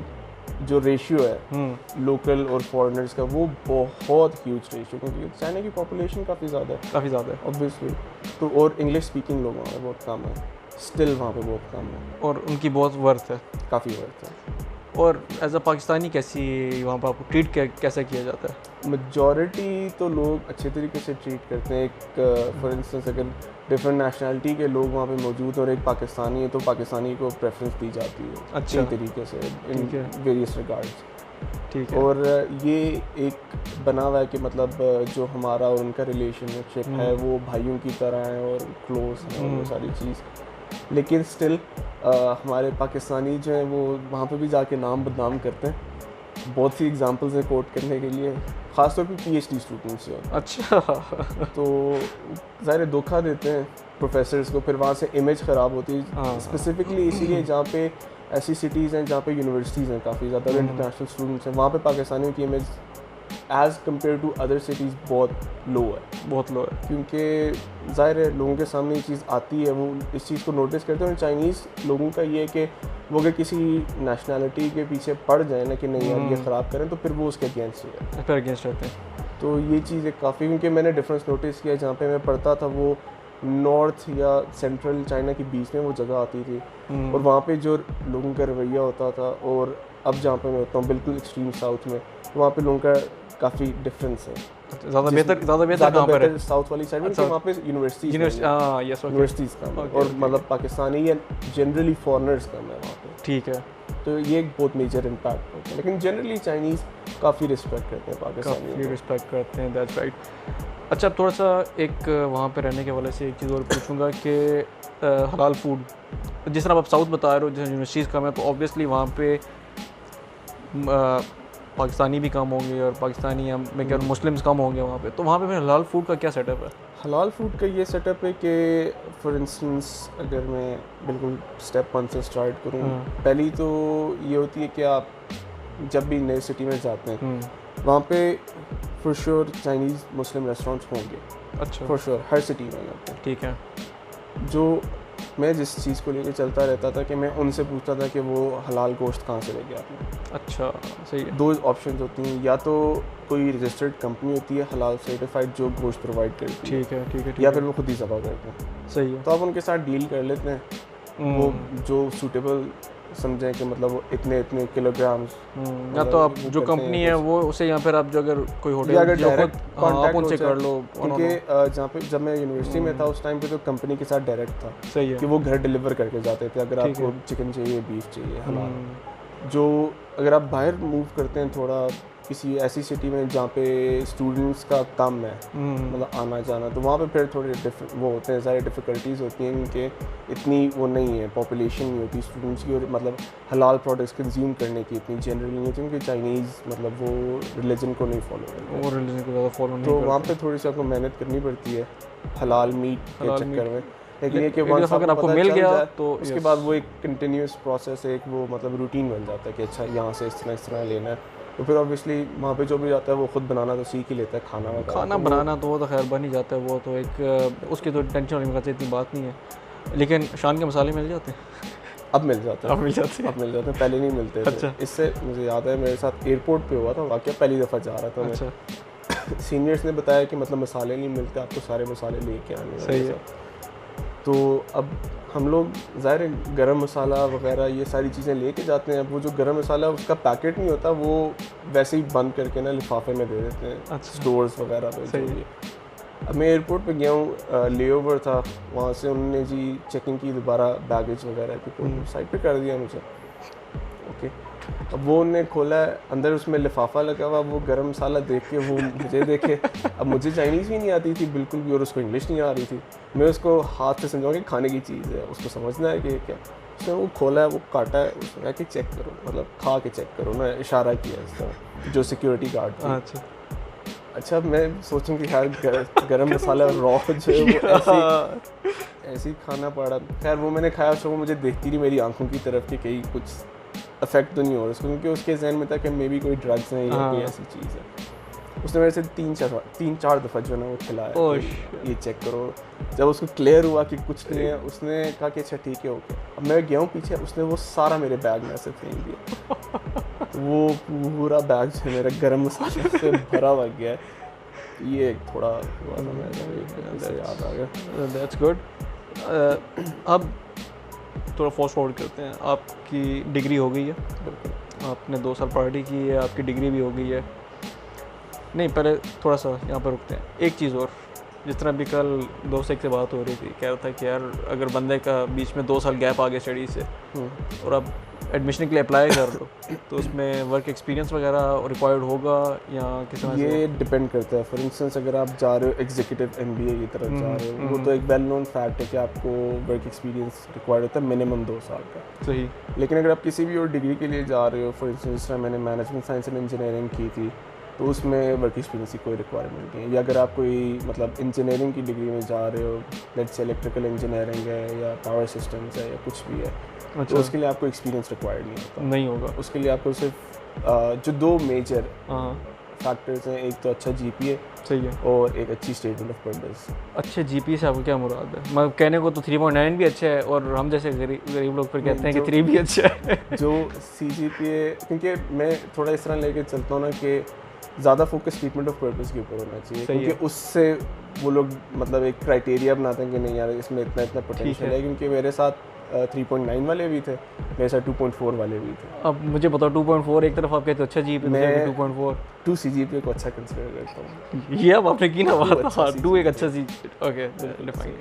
जो रेशियो है लोकल और फॉरेनर्स का वो बहुत ह्यूज रेशियो, क्योंकि चाइना की पॉपुलेशन काफ़ी ज़्यादा है ऑब्वियसली, तो और इंग्लिश स्पीकिंग लोग वहाँ पे बहुत कम है, स्टिल वहाँ पे बहुत कम है, और उनकी बहुत वर्थ है, काफ़ी वर्थ है। और एज अ पाकिस्तानी कैसी वहाँ पर आपको ट्रीट कैसे किया जाता है? मेजॉरिटी तो लोग अच्छे तरीके से ट्रीट करते हैं। एक फॉर इंस्टेंस अगर डिफरेंट नेशनलिटी के लोग वहाँ पे मौजूद और एक पाकिस्तानी है तो पाकिस्तानी को प्रेफरेंस दी जाती है अच्छे तरीके से इन वेरियस रिगार्ड्स, ठीक है। और ये एक बना हुआ है कि मतलब जो हमारा और उनका रिलेशनशिप है वो भाइयों की तरह है और क्लोज है और वो सारी चीज़, लेकिन स्टिल हमारे पाकिस्तानी जो हैं वो वहाँ पे भी जाके नाम बदनाम करते हैं। बहुत सी एग्जांपल्स हैं कोट करने के लिए, ख़ासतौर पे पीएचडी स्टूडेंट्स जो। अच्छा। तो ज़ाहिर धोखा देते हैं प्रोफेसर्स को, फिर वहाँ से इमेज ख़राब होती है स्पेसिफिकली इसीलिए जहाँ पे ऐसी सिटीज़ हैं जहाँ पे यूनिवर्सिटीज़ हैं काफ़ी ज़्यादा और इंटरनेशनल स्टूडेंट्स हैं, वहाँ पे पाकिस्तानियों की image as compared to other cities बहुत लो है, क्योंकि ज़ाहिर है लोगों के सामने ये चीज़ आती है, वो इस चीज़ को नोटिस करते हैं। और चाइनीज़ लोगों का ये है कि वो अगर किसी नेशनैलिटी के पीछे पड़ जाए ना कि नहीं यार ये ख़राब करें, तो फिर वो उसके अगेंस्ट रहते हैं। तो ये चीज़ एक काफ़ी, क्योंकि मैंने डिफरेंस नोटिस किया, जहाँ पे मैं पढ़ता था वो नॉर्थ या सेंट्रल चाइना के बीच में वो जगह आती थी, और वहाँ पे जो लोगों का रवैया होता था, और अब जहाँ पे मैं होता हूँ बिल्कुल एक्सट्रीम साउथ में, वहाँ पे लोगों का काफ़ी डिफरेंस है। ज़्यादा बेहतर कहाँ पर है? साउथ वाली साइड में, क्योंकि वहाँ पे यूनिवर्सिटीज़ कम है और मतलब पाकिस्तानी या जनरली फॉरेनर्स कम है वहाँ पे। ठीक है, तो ये एक बहुत मेजर इम्पैक्ट होता है, लेकिन जनरली चाइनीज़ काफ़ी रिस्पेक्ट करते हैं पाकिस्तानी, काफ़ी रिस्पेक्ट करते हैं, दैट्स राइट। अच्छा, अब थोड़ा सा एक वहाँ पे रहने के हवाले से एक चीज़ और पूछूंगा कि हलाल फूड, जिस तरह आप साउथ बता रहे हो, जैसे यूनिवर्सिटीज़ कम है, तो ऑब्वियसली वहाँ पे पाकिस्तानी भी कम होंगे और पाकिस्तानी या मैं कह रहा हूँ मुस्लिम्स कम होंगे वहाँ पे, तो वहाँ पे फिर हलाल फूड का क्या सेटअप है? हलाल फूड का ये सेटअप है कि फॉर इंस्टेंस अगर मैं बिल्कुल स्टेप 1 से स्टार्ट करूँ, पहली तो ये होती है कि आप जब भी नए सिटी में जाते हैं वहाँ पे for sure Chinese Muslim restaurants होंगे। अच्छा, फॉर श्योर हर सिटी में जाते हैं। ठीक है। जो मैं जिस चीज़ को लेकर चलता रहता था कि मैं उनसे पूछता था कि वो हलाल गोश्त कहाँ से लेके आते हैं। अच्छा, सही है। दो ऑप्शन होती हैं, या तो कोई रजिस्टर्ड कंपनी होती है हलाल सर्टिफाइड जो गोश्त प्रोवाइड करती है, ठीक है, ठीक है, या फिर वो खुद ही ज़बह करते हैं। सही है। तो आप उनके साथ डील कर लेते हैं, वो जो सूटेबल समझें कि मतलब वो इतने इतने किलोग्राम्स, या तो आप जो कंपनी है वो उसे, या फिर आप जो अगर कोई होटल अगर डायरेक्ट आप उनसे कर लो, क्योंकि जहाँ पे जब मैं यूनिवर्सिटी में था उस टाइम पे तो कंपनी के साथ डायरेक्ट था। सही है कि वो घर डिलीवर करके जाते थे अगर आपको चिकन चाहिए, बीफ चाहिए, हलाल। जो अगर आप बाहर मूव करते हैं थोड़ा किसी ऐसी सिटी में जहाँ पे स्टूडेंट्स का कम है, मतलब आना जाना, तो वहाँ पे फिर थोड़े वो होते हैं, सारी डिफ़िकल्टीज़ होती हैं क्योंकि इतनी वो नहीं है, पॉपुलेशन नहीं होती स्टूडेंट्स की, और मतलब हलाल प्रोडक्ट्स कंज्यूम करने की इतनी जनरली नहीं होती, क्योंकि चाइनीज़ मतलब वो रिलीजन को नहीं फॉलो करते, वो रिलीजन को ज़्यादा फॉलो नहीं तो वहाँ पे थोड़ी सी आपको मेहनत करनी पड़ती है हलाल मीट के चक्कर में। लेकिन ये कि वंस अगर आपको मिल गया तो उसके बाद वो एक कंटिन्यूस प्रोसेस है, एक वो मतलब रूटीन बन जाता है कि अच्छा यहाँ से इस तरह लेना है, तो फिर ऑब्वियसली वहाँ पे जो भी जाता है वो खुद बनाना तो सीख ही लेता है, खाना बनाना तो वो तो खैर बन ही जाता है, वो तो एक उसकी तो टेंशन होने की इतनी बात नहीं है। लेकिन शान के मसाले मिल जाते हैं? अब मिल जाते हैं, पहले नहीं मिलते थे। अच्छा। इससे मुझे याद है मेरे साथ एयरपोर्ट पे हुआ था वाकया, पहली दफ़ा जा रहा था मैं। सीनियर्स ने बताया कि मतलब मसाले नहीं मिलते, आपको सारे मसाले लेके आने। सही है। तो अब हम लोग ज़ाहिर है गरम मसाला वगैरह ये सारी चीज़ें लेके जाते हैं। अब वो जो गरम मसाला उसका पैकेट नहीं होता, वो वैसे ही बंद करके ना लिफाफे में दे देते हैं। अच्छा। स्टोर्स वगैरह पे। सही है। अब मैं एयरपोर्ट पे गया हूँ, लेओवर था, वहाँ से उन्होंने जी चेकिंग की दोबारा बैगेज वगैरह की, तो साइड पे कर दिया मुझे। ओके, अब वो उन्होंने खोला है, अंदर उसमें लिफाफा लगा हुआ, वो गरम मसाला देख के वो मुझे देखे। अब मुझे चाइनीज़ भी नहीं आती थी बिल्कुल भी, और उसको इंग्लिश नहीं आ रही थी। मैं उसको हाथ से समझाऊँ कि खाने की चीज़ है, उसको समझना है कि क्या। उसने वो खोला है, वो काटा है, उसने कहा कि चेक करो, मतलब खा के चेक करो ना, इशारा किया इसका जो सिक्योरिटी गार्ड था। अच्छा, मैं सोचूं कि यार गरम मसाला रॉ जो है वो ऐसे ही खाना पड़ा। खैर वो मैंने खाया, उसको मुझे देखती रही मेरी आंखों की तरफ कि कहीं कुछ इफेक्ट तो नहीं हो रहा उसको, क्योंकि उसके जहन में था कि मे बी कोई ड्रग्स है या कोई ऐसी चीज़ है। उसने मेरे से 3-4 दफ़ा जो है ना वो खिलाया, ये चेक करो। जब उसको क्लियर हुआ कि कुछ नहीं है, उसने कहा कि अच्छा ठीक है ओके। अब मैं गया हूँ पीछे, उसने वो सारा मेरे बैग में से फेंक दिया। तो वो पूरा बैग जो मेरा गरम मसाले से भरा हुआ गया है। ये एक थोड़ा याद आ गया। That's good. अब थोड़ा फास्ट फॉरवर्ड करते हैं, आपकी डिग्री हो गई है, आपने 2 साल पढ़ाई की है, आपकी डिग्री भी हो गई है। नहीं, पहले थोड़ा सा यहाँ पर रुकते हैं। एक चीज़ और, जिस तरह अभी कल दोस्त एक से बात हो रही थी, कह रहा था कि यार अगर बंदे का बीच में 2 साल गैप आ गया स्टडी से और अब एडमिशन के लिए अप्लाई कर लो, तो उसमें वर्क एक्सपीरियंस वगैरह रिक्वायर्ड होगा या किसी में? ये डिपेंड करता है। फॉर इंस्टेंस अगर आप जा रहे हो एग्जीक्यूटिव MBA की तरफ जा रहे हो, वो तो एक वेल नोन फैक्ट है कि आपको वर्क एक्सपीरियंस रिक्वायर्ड होता है मिनिमम 2 साल का। सही। लेकिन अगर आप किसी भी और डिग्री के लिए जा रहे हो, फॉर इंस्टेंस मैंने मैनेजमेंट साइंस एंड इंजीनियरिंग की थी, तो उसमें वर्क एक्सपीरियंस की कोई रिक्वायरमेंट नहीं है। या अगर आप कोई मतलब इंजीनियरिंग की डिग्री में जा रहे हो, लेट्स से इलेक्ट्रिकल इंजीनियरिंग है या पावर सिस्टम्स है या कुछ भी है, अच्छा, तो उसके लिए आपको एक्सपीरियंस रिक्वायर्ड नहीं होगा। उसके लिए आपको सिर्फ जो 2 मेजर फैक्टर्स हैं, एक तो अच्छा GPA, सही है, और एक अच्छी स्टेटमेंट ऑफ पर्पस। अच्छे GPA से आपको क्या मुराद है? मैं कहने को तो 3.9 भी अच्छा है, और हम जैसे गरीब लोग फिर कहते हैं कि 3 भी अच्छा है। जो CGPA, क्योंकि मैं थोड़ा इस तरह लेके चलता हूँ ना कि ज़्यादा फोकस स्टेटमेंट ऑफ पर्पस के ऊपर होना चाहिए, क्योंकि उससे वो लोग मतलब एक क्राइटेरिया बनाते हैं कि नहीं यार इसमें इतना इतना पोटेंशियल है। क्योंकि मेरे साथ 3.9 वाले भी थे, मेरे साथ 2.4 वाले भी थे। अब मुझे बताओ 2.4 एक तरफ आप कहते हो अच्छा जीपीए, मैं 2.4 2 CGPA को अच्छा कंसिडर करता हूँ। ये अब आपने की ना बात, हाँ 2 एक अच्छा ओके डिफाइन।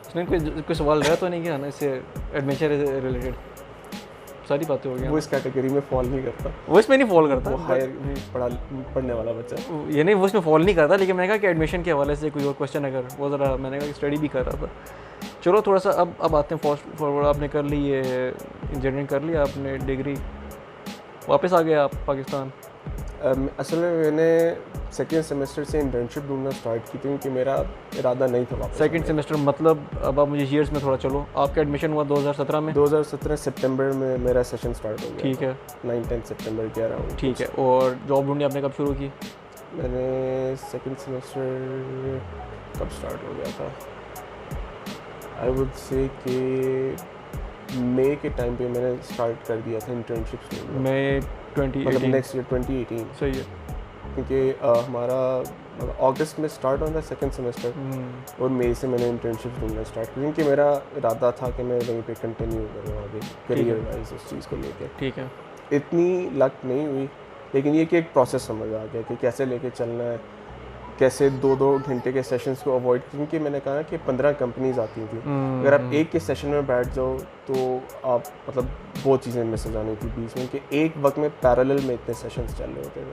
इसमें कोई सवाल रहा तो नहीं किया ना इससे एडवेंचर रिलेटेड? सारी बातें हो गई। वो इस कैटेगरी में फॉल नहीं करता, वो इसमें नहीं फॉल करता, वो हायर पढ़ने वाला बच्चा है। ये नहीं वो इसमें फॉल नहीं करता, लेकिन मैंने कहा कि एडमिशन के हवाले से कोई और क्वेश्चन अगर वो ज़रा, मैंने कहा कि स्टडी भी कर रहा था। चलो थोड़ा सा अब आते हैं फास्ट फॉरवर्ड। आपने कर ली ये इंजीनियरिंग कर लिया, आपने डिग्री, वापस आ गया आप पाकिस्तान? असल में मैंने सेकेंड सेमेस्टर से इंटर्नशिप ढूंढना स्टार्ट की थी, क्योंकि मेरा इरादा नहीं था वापस। सेकेंड सेमेस्टर मतलब अब आप मुझे ईयर्स में थोड़ा चलो, आपका एडमिशन हुआ 2017 में? 2017 सितंबर में मेरा सेशन स्टार्ट हो गया। ठीक है, 9-10 सितंबर के अराउंड। ठीक है, और जॉब ढूंढनी आपने कब शुरू की? मैंने सेकेंड सेमेस्टर कब स्टार्ट हो गया था, आई वुड से कि मई के टाइम पे मैंने स्टार्ट कर दिया था इंटर्नशिप्स में। मई 2018 मतलब नेक्स्ट ईयर 2018। सही है, क्योंकि हमारा अगस्त में स्टार्ट होता है सेकेंड सेमेस्टर, और मई से मैंने इंटर्नशिप ढूंढना स्टार्ट की, क्योंकि मेरा इरादा था कि मैं वहीं पे कंटिन्यू करूँ आगे करियर वाइज उस चीज़ को लेकर। ठीक है, इतनी लक नहीं हुई, लेकिन ये कि एक प्रोसेस समझ आ गया कि कैसे लेके चलना है, कैसे 2-2 घंटे के सेशंस को अवॉइड, क्योंकि मैंने कहा कि 15 कंपनीज आती थी। अगर आप एक के सेशन में बैठ जाओ तो आप मतलब बहुत चीज़ें मिस हो जानी थी बीच में, कि एक वक्त में पैरेलल में इतने सेशंस चल रहे होते थे।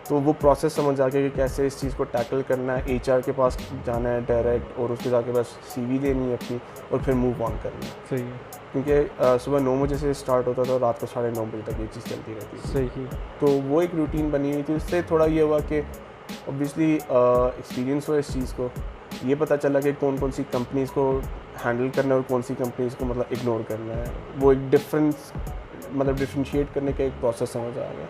तो वो प्रोसेस समझ आ गया कि कैसे इस चीज़ को टैकल करना है, HR के पास जाना है डायरेक्ट, और उसके जाके बस CV देनी है अपनी, और फिर मूव ऑन करना है। सही है, क्योंकि सुबह 9 बजे से स्टार्ट होता था और रात को 9:30 बजे तक ये चीज़ चलती रहती थी। सही ही। तो वो एक रूटीन बनी हुई थी। उससे थोड़ा ये हुआ कि ऑब्वियसली एक्सपीरियंस हुआ इस चीज़ को, ये पता चला कि कौन कौन सी कंपनीज़ को हैंडल करना है और कौन सी कंपनीज़ को मतलब इग्नोर करना है। वो एक डिफ्रेंशिएट करने का एक प्रोसेस समझ आ गया।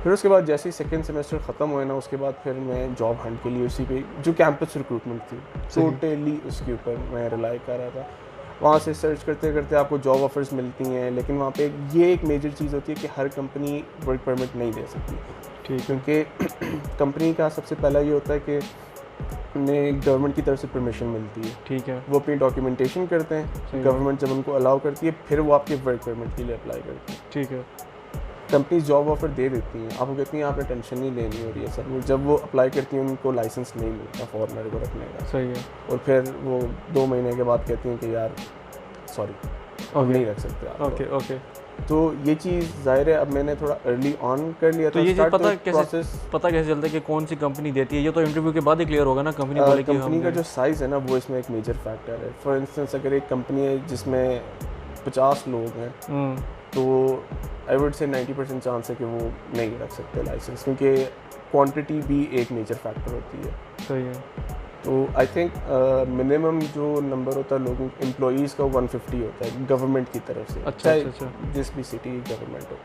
फिर उसके बाद जैसे ही सेकेंड सेमेस्टर ख़त्म हुआ ना, उसके बाद फिर मैं जॉब हंट के लिए उसी पे जो कैंपस रिक्रूटमेंट थी टोटली उसके ऊपर मैं रिलाई कर रहा था। वहाँ से सर्च करते करते आपको जॉब ऑफर्स मिलती हैं, लेकिन वहाँ पे ये एक मेजर चीज़ होती है कि हर कंपनी वर्क परमिट नहीं दे सकती। ठीक, क्योंकि कंपनी का सबसे पहला ये होता है कि उन्हें गवर्नमेंट की तरफ से परमिशन मिलती है। ठीक है, वो अपनी डॉक्यूमेंटेशन करते हैं, गवर्नमेंट जब उनको अलाउ करती है फिर वो आपके वर्क परमिट के लिए अप्लाई करते हैं। ठीक है, कंपनीज जॉब ऑफर दे देती हैं, आपको कहती हैं आपने टेंशन नहीं लेनी हो रही है सर। जब वो अप्लाई करती हैं उनको लाइसेंस नहीं मिलता फॉरेनर को रखने का। सही है, और फिर वो 2 महीने के बाद कहती हैं कि यार सॉरी नहीं रख सकते आप। Okay okay. तो ये चीज़ ज़ाहिर है अब मैंने थोड़ा अर्ली ऑन कर लिया तो था। ये चीज़ पता कैसे चलता है कि कौन सी कंपनी देती है? ये तो इंटरव्यू के बाद ही क्लियर होगा ना, कंपनी बोलेगी। कंपनी का जो साइज़ है ना वो इसमें एक मेजर फैक्टर है। फॉर इंस्टेंस अगर एक कंपनी है जिसमें 50 लोग हैं तो आई वुड से 90% चांस है कि वो नहीं रख सकते लाइसेंस, क्योंकि क्वांटिटी भी एक मेजर फैक्टर होती है। सही है। तो आई थिंक मिनिमम जो नंबर होता है लोगों एम्प्लॉईज़ का 150 होता है गवर्नमेंट की तरफ से। अच्छा। जिस भी सिटी गवर्नमेंट हो,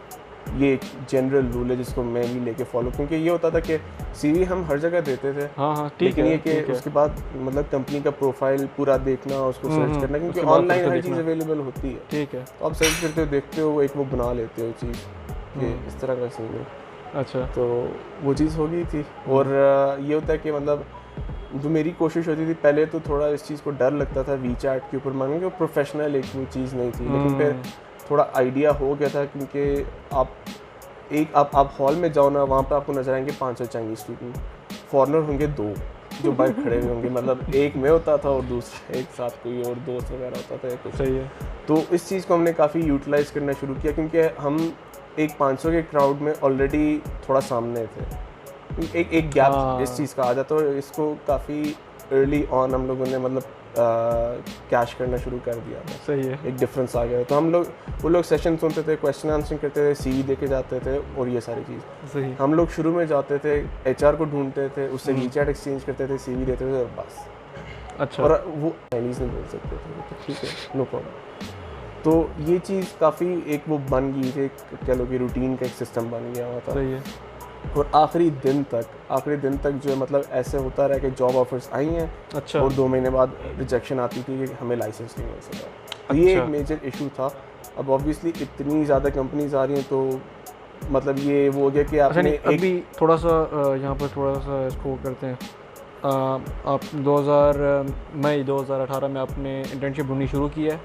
ये एक जनरल रूल है जिसको मैं भी लेके फॉलो, क्योंकि ये होता था कि CV हम हर जगह देते थे। हाँ ठीक है। ये कि उसके बाद मतलब कंपनी का प्रोफाइल पूरा देखना, उसको सर्च करना, क्योंकि ऑनलाइन हर चीज़ अवेलेबल होती है। ठीक है, तो आप सर्च करते हो, देखते हो, एक वो बना लेते हो चीज़ कि इस तरह का सीन है। अच्छा, तो वो चीज़ हो गई थी। और ये होता है कि मतलब जो मेरी कोशिश होती थी पहले, तो थोड़ा इस चीज़ को डर लगता था वीचैट के ऊपर मांगने, कि प्रोफेशनल एक वो चीज़ नहीं थी। लेकिन फिर थोड़ा आइडिया हो गया था, क्योंकि आप हॉल में जाओ ना, वहाँ पे आपको नजर आएंगे 500 चाइनीज स्टूडेंट, फॉरनर होंगे 2 जो बाहर खड़े हुए होंगे। मतलब एक मैं होता था और दूसरा एक साथ कोई और दोस्त वगैरह होता था कुछ। सही है। तो इस चीज़ को हमने काफ़ी यूटिलाइज़ करना शुरू किया, क्योंकि हम एक 500 के क्राउड में ऑलरेडी थोड़ा सामने थे। एक गैप इस चीज़ का आ जाता है, और इसको काफ़ी अर्ली ऑन हम लोगों ने मतलब कैश करना शुरू कर दिया था। सही है। एक डिफरेंस आ गया। तो वो लोग सेशन सुनते थे, क्वेश्चन आंसरिंग करते थे, CV दे के जाते थे, और ये सारी चीज़। सही। हम लोग शुरू में जाते थे, HR को ढूंढते थे, उससे वीचैट एक्सचेंज करते थे, CV देते थे, और बस। अच्छा। और वो चाइनीज़ नहीं बोल सकते थे, तो ठीक है, नो प्रॉब्लम। तो ये चीज़ काफ़ी एक वो बन गई थी, कह लो कि रूटीन का एक सिस्टम बन गया हुआ था। सही है। और आखिरी दिन तक जो है मतलब ऐसे होता रहा कि जॉब ऑफर्स आई हैं। अच्छा। और 2 महीने बाद रिजेक्शन आती थी कि हमें लाइसेंस नहीं मिल सका। ये एक मेजर इशू था। अब ऑब्वियसली इतनी ज़्यादा कंपनीज आ रही हैं, तो मतलब ये वो हो गया कि आपने अभी थोड़ा सा यहाँ पर थोड़ा सा इसको करते हैं। आप 2018 में आपने इंटर्नशिप ढूंढनी शुरू की है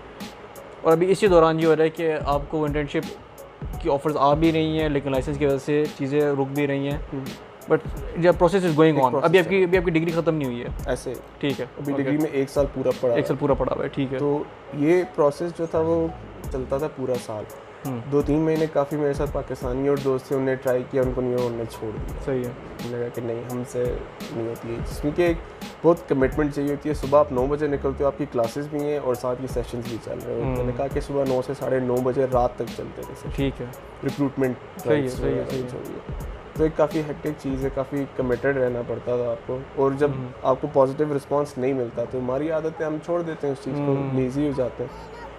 और अभी इसी दौरान ये हो रहा है कि आपको इंटर्नशिप की ऑफर्स आ भी रही हैं, लेकिन लाइसेंस की वजह से चीज़ें रुक भी रही हैं। बट जब प्रोसेस इज गोइंग ऑन, अभी आपकी डिग्री ख़त्म नहीं हुई है ऐसे, ठीक है, अभी डिग्री में 1 साल पूरा पड़ा, 1 साल पूरा पड़ा हुआ है, ठीक है। तो ये प्रोसेस जो था वो चलता था पूरा साल। 2-3 महीने काफ़ी मेरे साथ पाकिस्तानी और दोस्त थे, उन्होंने ट्राई किया, उनको नहीं, उन्होंने छोड़ दिया। सही है, उन्होंने कहा कि नहीं हमसे नहीं होती है, जिसमें कि एक बहुत कमिटमेंट चाहिए होती है। सुबह आप 9 बजे निकलते हो, आपकी क्लासेस भी हैं और साथ ही सेशंस भी चल रहे हैं। मैंने कहा कि सुबह 9 से 9:30 बजे रात तक चलते थे, ठीक है, रिक्रूटमेंट। सही है। तो एक काफ़ी हेक्टिक चीज़ है, काफ़ी कमिटेड रहना पड़ता था आपको, और जब आपको पॉजिटिव रिस्पांस नहीं मिलता तो हमारी आदत है हम छोड़ देते हैं उस चीज़ को, लेज़ी हो जाते हैं।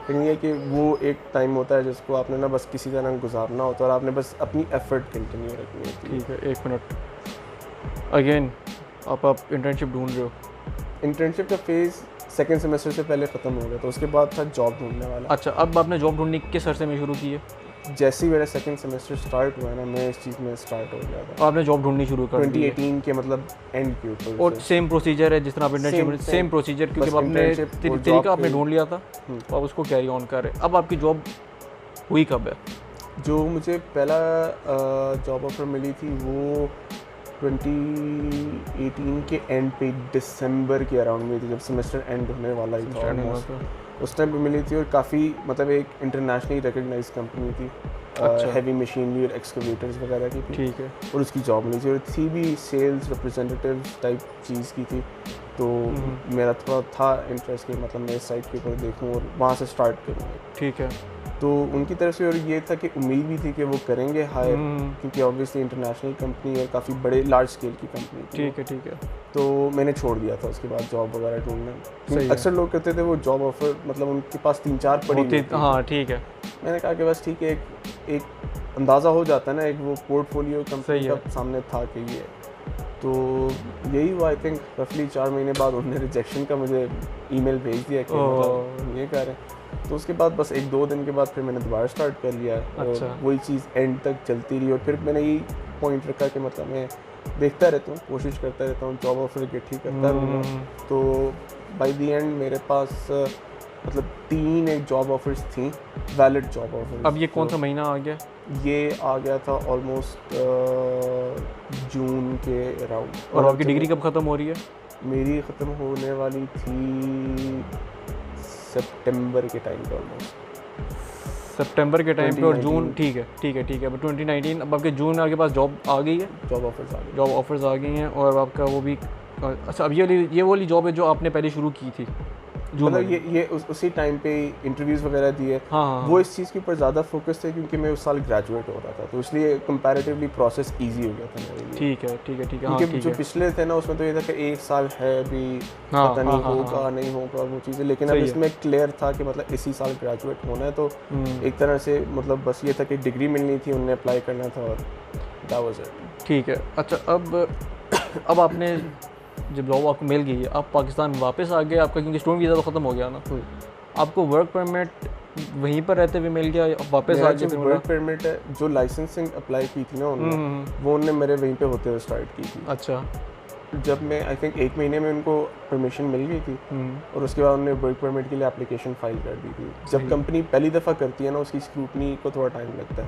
लेकिन ये कि वो एक टाइम होता है जिसको आपने ना बस किसी तरह गुजारना होता है और आपने बस अपनी एफर्ट कंटिन्यू रखनी होती है। ठीक है, 1 मिनट अगेन, आप इंटर्नशिप ढूंढ रहे हो। इंटर्नशिप का फेज़ सेकेंड सेमेस्टर से पहले ख़त्म हो गया, तो उसके बाद था जॉब ढूंढने वाला। अच्छा, अब आपने जॉब ढूंढनी किस अरसे में शुरू की है? जैसे ही मेरा सेकंड सेमेस्टर स्टार्ट हुआ ना, मैं इस चीज़ में स्टार्ट हो गया था। आपने जॉब ढूंढनी शुरू कर दी 2018 के मतलब एंड के ऊपर, और सेम प्रोसीजर है जिस तरह आप इंटर्नशिप, सेम प्रोसीजर, क्योंकि आपने तरीका आपने ढूंढ लिया था, तो आप उसको कैरी ऑन कर रहे हैं। अब आपकी जॉब हुई कब है? जो मुझे पहला जॉब ऑफर मिली थी वो 2018 के एंड पे, दिसंबर के अराउंड में थी, जब सेमेस्टर एंड होने वाला ही था। उस टाइम पे मिली थी और काफ़ी मतलब एक इंटरनेशनली रिकग्नाइज कंपनी थी, हैवी मशीनरी और एक्सकवेटर्स वगैरह की थी, ठीक है, और उसकी जॉब मिली थी और थी भी सेल्स रिप्रेजेंटेटिव टाइप चीज़ की थी। तो मेरा थोड़ा था इंटरेस्ट कि मतलब मैं इस साइट के ऊपर देखूँ और वहाँ से स्टार्ट करूँ, ठीक है। तो उनकी तरफ से, और ये था कि उम्मीद भी थी कि वो करेंगे हायर, क्योंकि ऑब्वियसली इंटरनेशनल कंपनी और काफ़ी बड़े लार्ज स्केल की कंपनी थी, ठीक है। तो मैंने छोड़ दिया था उसके बाद जॉब वगैरह ढूंढना। अक्सर लोग कहते थे वो जॉब ऑफर मतलब उनके पास 3-4 पड़ी, हाँ ठीक है। मैंने कहा कि बस ठीक है, एक अंदाज़ा हो जाता है ना, एक वो पोर्टफोलियो कंपनी का सामने था कि ये, तो यही हुआ। आई थिंक रफली 4 महीने बाद उन्होंने रिजेक्शन का मुझे ईमेल भेज दिया कि मतलब ये कह रहे हैं। तो उसके बाद बस 1-2 दिन के बाद फिर मैंने दोबारा स्टार्ट कर लिया। अच्छा। और वही चीज़ एंड तक चलती रही और फिर मैंने यही पॉइंट रखा कि मतलब मैं देखता रहता हूँ, कोशिश करता रहता हूँ, जॉब ऑफर गेट ही करता रहूँगा। तो बाय द एंड मेरे पास मतलब 3 एक जॉब ऑफर्स थी, वैलिड जॉब ऑफर्स। अब ये कौन सा महीना आ गया? ये आ गया था ऑलमोस्ट जून के अराउंड। और आपकी डिग्री कब ख़त्म हो रही है? मेरी ख़त्म होने वाली थी सितंबर के टाइम पे, ऑलमोस्ट सितंबर के टाइम पे। और जून, ठीक है। अब 2019, अब आपके जून आपके पास जॉब आ गई है, जॉब ऑफर्स आ गई हैं और आपका वो भी अच्छा। अब ये वाली जॉब है जो आपने पहले शुरू की थी, मतलब ये उसी टाइम पे इंटरव्यूज़ वगैरह दिए। हाँ। वो इस चीज़ के ऊपर ज़्यादा फोकस थे क्योंकि मैं उस साल ग्रेजुएट हो रहा था, तो इसलिए कंपैरेटिवली प्रोसेस इजी हो गया था मेरे लिए। ठीक है। क्योंकि जो पिछले थे ना उसमें तो ये था कि 1 साल है अभी, पता नहीं होगा नहीं होगा वो चीज़ें, लेकिन अब इसमें क्लियर था कि मतलब इसी साल ग्रेजुएट होना है। तो एक तरह से मतलब बस ये था कि डिग्री मिलनी थी, उन्हें अप्लाई करना था और दैट वाज इट। ठीक है। अच्छा, अब आपने जब जॉब आपको मिल गई है, आप पाकिस्तान में वापस आ गए, आपका क्योंकि स्टूडेंट वीज़ा तो ख़त्म हो गया ना, आपको वर्क परमिट वहीं पर रहते हुए मिल गया, वापस आ गए? वर्क परमिट है, जो लाइसेंसिंग अप्लाई की थी ना उन्होंने, वो उन्होंने मेरे वहीं पे होते हुए स्टार्ट की थी। अच्छा। जब मैं आई थिंक 1 महीने में उनको परमिशन मिल गई थी और उसके बाद उन्होंने वर्क परमिट के लिए एप्लीकेशन फाइल कर दी थी। जब कंपनी पहली दफ़ा करती है ना, उसकी स्क्रूटनी को थोड़ा टाइम लगता है,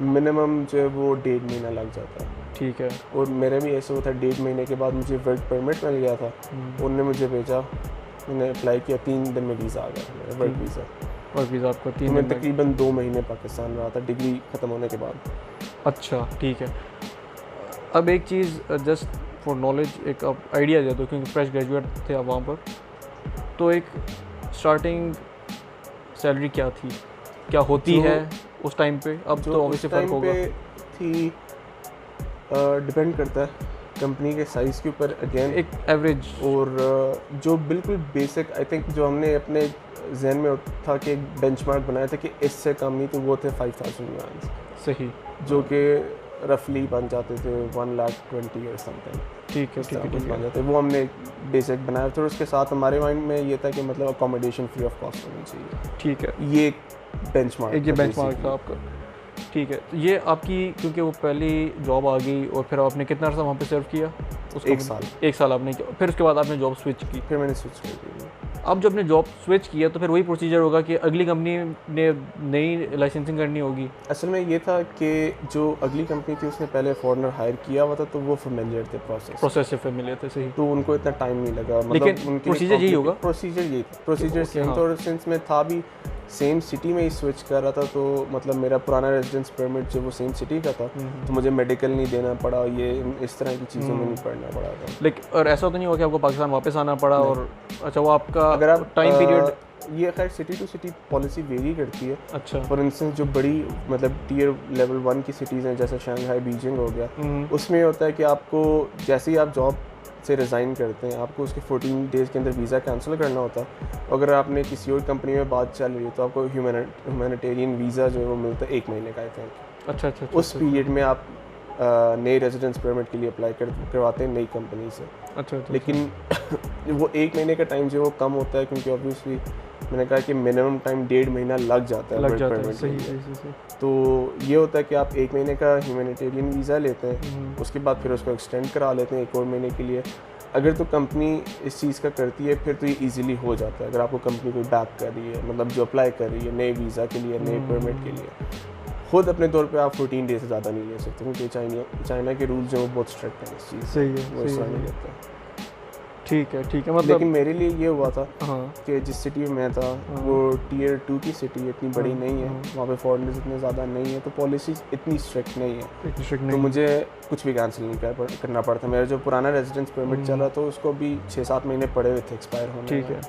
मिनिमम जो है वो 1.5 महीना लग जाता है। ठीक है। और मेरा भी ऐसा हुआ था, 1.5 महीने के बाद मुझे वर्क परमिट मिल गया था, उन्होंने मुझे भेजा, मैंने अप्लाई किया, 3 दिन में वीज़ा आ गया मेरा, वर्क वीज़ा। वर्क वीज़ा आपका 3 दिन? मैं तकरीबन 2 महीने पाकिस्तान रहा था डिग्री ख़त्म होने के बाद। अच्छा, ठीक है। अब एक चीज़ जस्ट फॉर नॉलेज, एक आप आइडिया दे दो, क्योंकि फ्रेश ग्रेजुएट थे आप वहाँ पर, तो एक स्टार्टिंग सैलरी क्या थी, क्या होती है उस टाइम पे? अब तो ऑब्वियसली फ़र्क होगा। थी डिपेंड करता है कंपनी के साइज़ के ऊपर, अगेन एक एवरेज। और जो बिल्कुल बेसिक आई थिंक जो हमने अपने जहन में था कि एक बेंचमार्क बनाया था कि इससे कम नहीं, तो वो थे 5,000 रियाल्स। सही। जो कि रफली बन जाते थे 1,20,000 और समथिंग। ठीक है। बन जाते, वो हमने बेसिक बनाया था। उसके साथ हमारे माइंड में ये था कि मतलब अकोमोडेशन फ्री ऑफ कॉस्ट होनी चाहिए। ठीक है। ये बेंचमार्क था आपका। ठीक है, तो ये आपकी क्योंकि वो पहली जॉब आ गई और फिर आपने कितना अर्सा वहाँ पे सर्व किया? एक साल आपने किया, फिर उसके बाद आपने जॉब स्विच की? फिर मैंने स्विच कर दी। अब जब आपने जॉब स्विच किया तो फिर वही प्रोसीजर होगा कि अगली कंपनी ने नई लाइसेंसिंग करनी होगी? असल में ये था कि जो अगली कंपनी थी उसने पहले फॉरेनर हायर किया हुआ था, तो वो फेमिलियर थे प्रोसेस से फेमिलियर थे, सही। तो उनको इतना टाइम नहीं लगा, मतलब उनके प्रोसीजर यही होगा? प्रोसीजर सेम था, और सिंस मैं था भी सेम सिटी में ही स्विच कर रहा था, तो मतलब मेरा पुराना रेजिडेंस परमिट जो वो सेम सिटी का था, तो मुझे मेडिकल नहीं देना पड़ा, ये इस तरह की चीज़ों में नहीं पढ़ना पड़ा था। लेकिन और ऐसा तो नहीं हुआ कि आपको पाकिस्तान वापस आना पड़ा? और अच्छा, वो आपका अगर आप टाइम पीरियड, ये खैर city to city policy vary करती है। अच्छा, फॉर इंस्टेंस जो बड़ी मतलब टियर लेवल 1 की सिटीज़ हैं जैसे शंघाई, बीजिंग हो गया, उसमें होता है कि आपको जैसे ही आप जॉब से रिज़ाइन करते हैं आपको उसके 14 डेज़ के अंदर वीज़ा कैंसिल करना होता है। अगर आपने किसी और कंपनी में बात चल रही है तो आपको ह्यूमैनिटेरियन वीज़ा जो है वो मिलता है 1 महीने का, आई थिंक। अच्छा, उस पीरियड में आप नए रेजिडेंस परमिट के लिए अप्लाई करवाते हैं नई कंपनी से। अच्छा। लेकिन वो 1 महीने का टाइम जो वो कम होता है, क्योंकि ऑब्वियसली मैंने कहा कि मिनिमम टाइम 1.5 महीना लग जाता है। सही। तो ये होता है कि आप 1 महीने का ह्यूमैनिटेरियन वीज़ा लेते हैं, उसके बाद फिर उसको एक्सटेंड करा लेते हैं 1 और महीने के लिए। अगर तो कंपनी इस चीज़ का करती है फिर तो ये इजीली हो जाता है। अगर आपको कंपनी कोई बैक कर रही है, मतलब जो अप्लाई कर रही है नए वीज़ा के लिए, नए परमिट के लिए, खुद अपने तौर पे आप 14 डेज से ज़्यादा नहीं ले सकते, क्योंकि चाइना के रूल्स जो हैं बहुत स्ट्रिक्ट हैं इस चीज़। सही है, वो इसलिए नहीं लेते। ठीक है मतलब, लेकिन मेरे लिए ये हुआ था हाँ, कि जिस सिटी में मैं था वो टियर 2 की सिटी इतनी बड़ी नहीं है, वहाँ पे फॉरेनर्स इतने ज़्यादा नहीं है, तो पॉलिसी इतनी स्ट्रिक्ट नहीं है, तो मुझे कुछ भी कैंसिल नहीं करना पड़ता। मेरा जो पुराना रेजिडेंस परमिट चला तो उसको भी 6-7 महीने पड़े हुए थे एक्सपायर होने। ठीक है।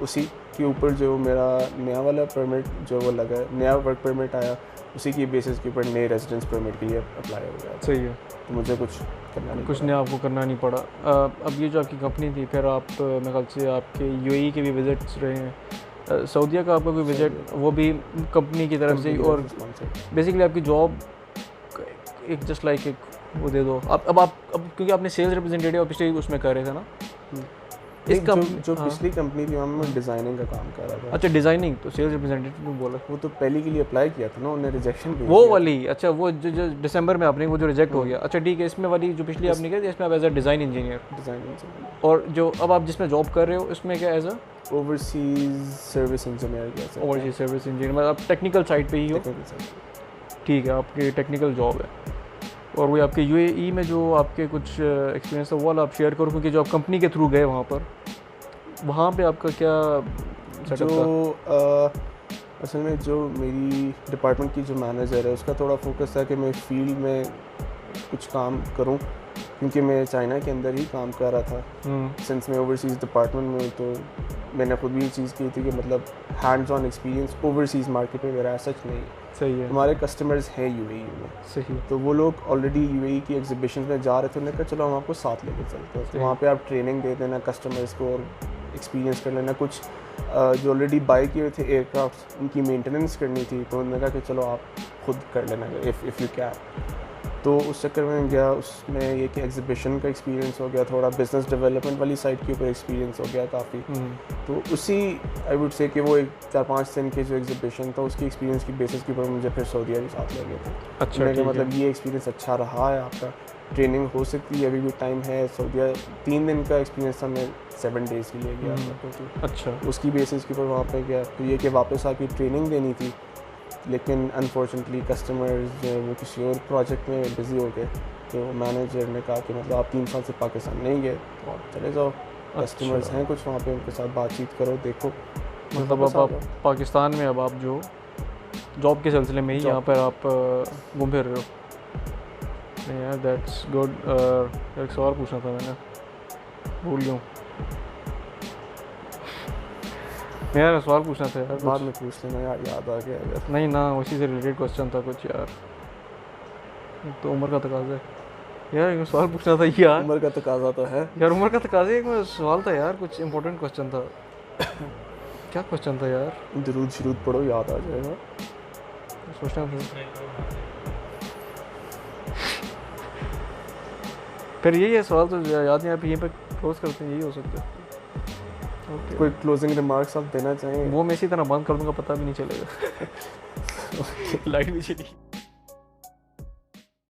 उसी के ऊपर जो मेरा नया वाला परमिट जो वो लगा, नया वर्क परमिट आया, उसी की बेसिस के ऊपर नए रेजिडेंस परमिट के लिए अप्लाई हो गया। सही है। तो मुझे कुछ आपको करना नहीं पड़ा। अब ये जो आपकी कंपनी थी, फिर आप मेरे ख्याल से आपके यूएई के भी विजिट्स रहे हैं, सऊदीया का आपका कोई विजिट, वो भी कंपनी की तरफ से? और बेसिकली आपकी जॉब एक जस्ट लाइक एक वो दे दो आप, अब क्योंकि आपने सेल्स रिप्रेजेंटेटिव पिछले उसमें कर रहे थे ना, इसका जो पिछली कंपनी थी वहाँ मैं डिज़ाइनिंग का काम कर रहा था। अच्छा, डिज़ाइनिंग, तो सेल्स रिप्रेजेंटेटिव में बोला? वो तो पहले के लिए अप्लाई किया था ना, उन्होंने रिजेक्शन किया वो वाली। अच्छा, वो जो दिसंबर में आपने वो जो रिजेक्ट हो गया। अच्छा ठीक है, इसमें वाली जो पिछली आपने किया इसमें आप एज अ डिज़ाइन इंजीनियर, और जो अब आप जिसमें जॉब कर रहे हो इसमें क्या as a overseas service engineer? Overseas service engineer, मतलब आप टेक्निकल साइड पे ही हो? ठीक है, आपकी टेक्निकल जॉब है। और वो आपके यूएई में जो आपके कुछ एक्सपीरियंस है वो वाला आप शेयर करो, क्योंकि जो आप कंपनी के थ्रू गए वहाँ पे आपका क्या सेटअप था? असल में जो मेरी डिपार्टमेंट की जो मैनेजर है उसका थोड़ा फोकस था कि मैं फील्ड में कुछ काम करूं, क्योंकि मैं चाइना के अंदर ही काम कर रहा था। सिंस मैं ओवरसीज़ डिपार्टमेंट में, तो मैंने खुद भी ये चीज़ की थी कि मतलब hands on experience overseas market में मेरा सच नहीं है। सही है। हमारे कस्टमर्स हैं यूएई में। सही। तो वो लोग ऑलरेडी यूएई की एग्जीबिशन में जा रहे थे, उन्होंने कहा चलो हम आपको साथ लेके चलते हैं, तो वहाँ पे आप ट्रेनिंग दे देना कस्टमर्स को और एक्सपीरियंस कर लेना। कुछ जो ऑलरेडी बाई किए थे एयरक्राफ्ट, उनकी मेंटेनेंस करनी थी, तो उन्होंने कहा कि चलो आप खुद कर लेना इफ़ यू कैन। तो उस चक्कर में गया, उसमें ये कि एग्जीबिशन का एक्सपीरियंस हो गया, थोड़ा बिजनेस डेवलपमेंट वाली साइड के ऊपर एक्सपीरियंस हो गया काफ़ी। तो उसी आई वुड से कि वो 4-5 दिन के जो एग्जीबिशन था उसकी एक्सपीरियंस की बेसिस के ऊपर मुझे फिर सऊदीया भी साथ ले गए थे। अच्छा, मतलब ये एक्सपीरियंस अच्छा रहा है आपका, ट्रेनिंग हो सकती है, अभी भी टाइम है। सऊदीया 3 दिन का एक्सपीरियंस था, मैं 7 डेज़ के लिए गया था। अच्छा, उसकी बेसिस के ऊपर वहाँ पे गया। तो ये कि वापस आके ट्रेनिंग देनी थी, लेकिन अनफॉर्चुनेटली कस्टमर्स जो है वो किसी और प्रोजेक्ट में बिज़ी हो गए, तो मैनेजर ने कहा कि मतलब आप 3 साल से पाकिस्तान नहीं गए तो आप चले जाओ। कस्टमर्स हैं कुछ वहाँ पे, उनके साथ बातचीत करो, देखो। मतलब अब आप पाकिस्तान में, अब आप जो जॉब के सिलसिले में ही यहाँ पर आप घूम फिर रहे हो? नहीं यार, दैट्स गुड। एक सवाल पूछना था मैंने, भूल गया यार, सवाल पूछना था यार, बाद में पूछ लेना यार, याद आ गया यार। नहीं ना, उसी से रिलेटेड क्वेश्चन था कुछ यार, तो उम्र का तकाजा है यार, एक सवाल पूछना था यार। उम्र का तकाजा तो है यार, उम्र का तकाजा एक सवाल था यार, कुछ इंपॉर्टेंट क्वेश्चन था। क्या क्वेश्चन था यार? दरूद शरूद पढ़ो, याद आ जाएगा। सोचना था फिर यही है सवाल, तो याद नहीं, आप यहीं पे क्लोज करते हैं, यही हो सकता है। Okay. कोई क्लोजिंग रिमार्क्स आप देना चाहेंगे? वो मैं इसी तरह बंद कर दूंगा, पता भी नहीं चलेगा। लाइट भी चली।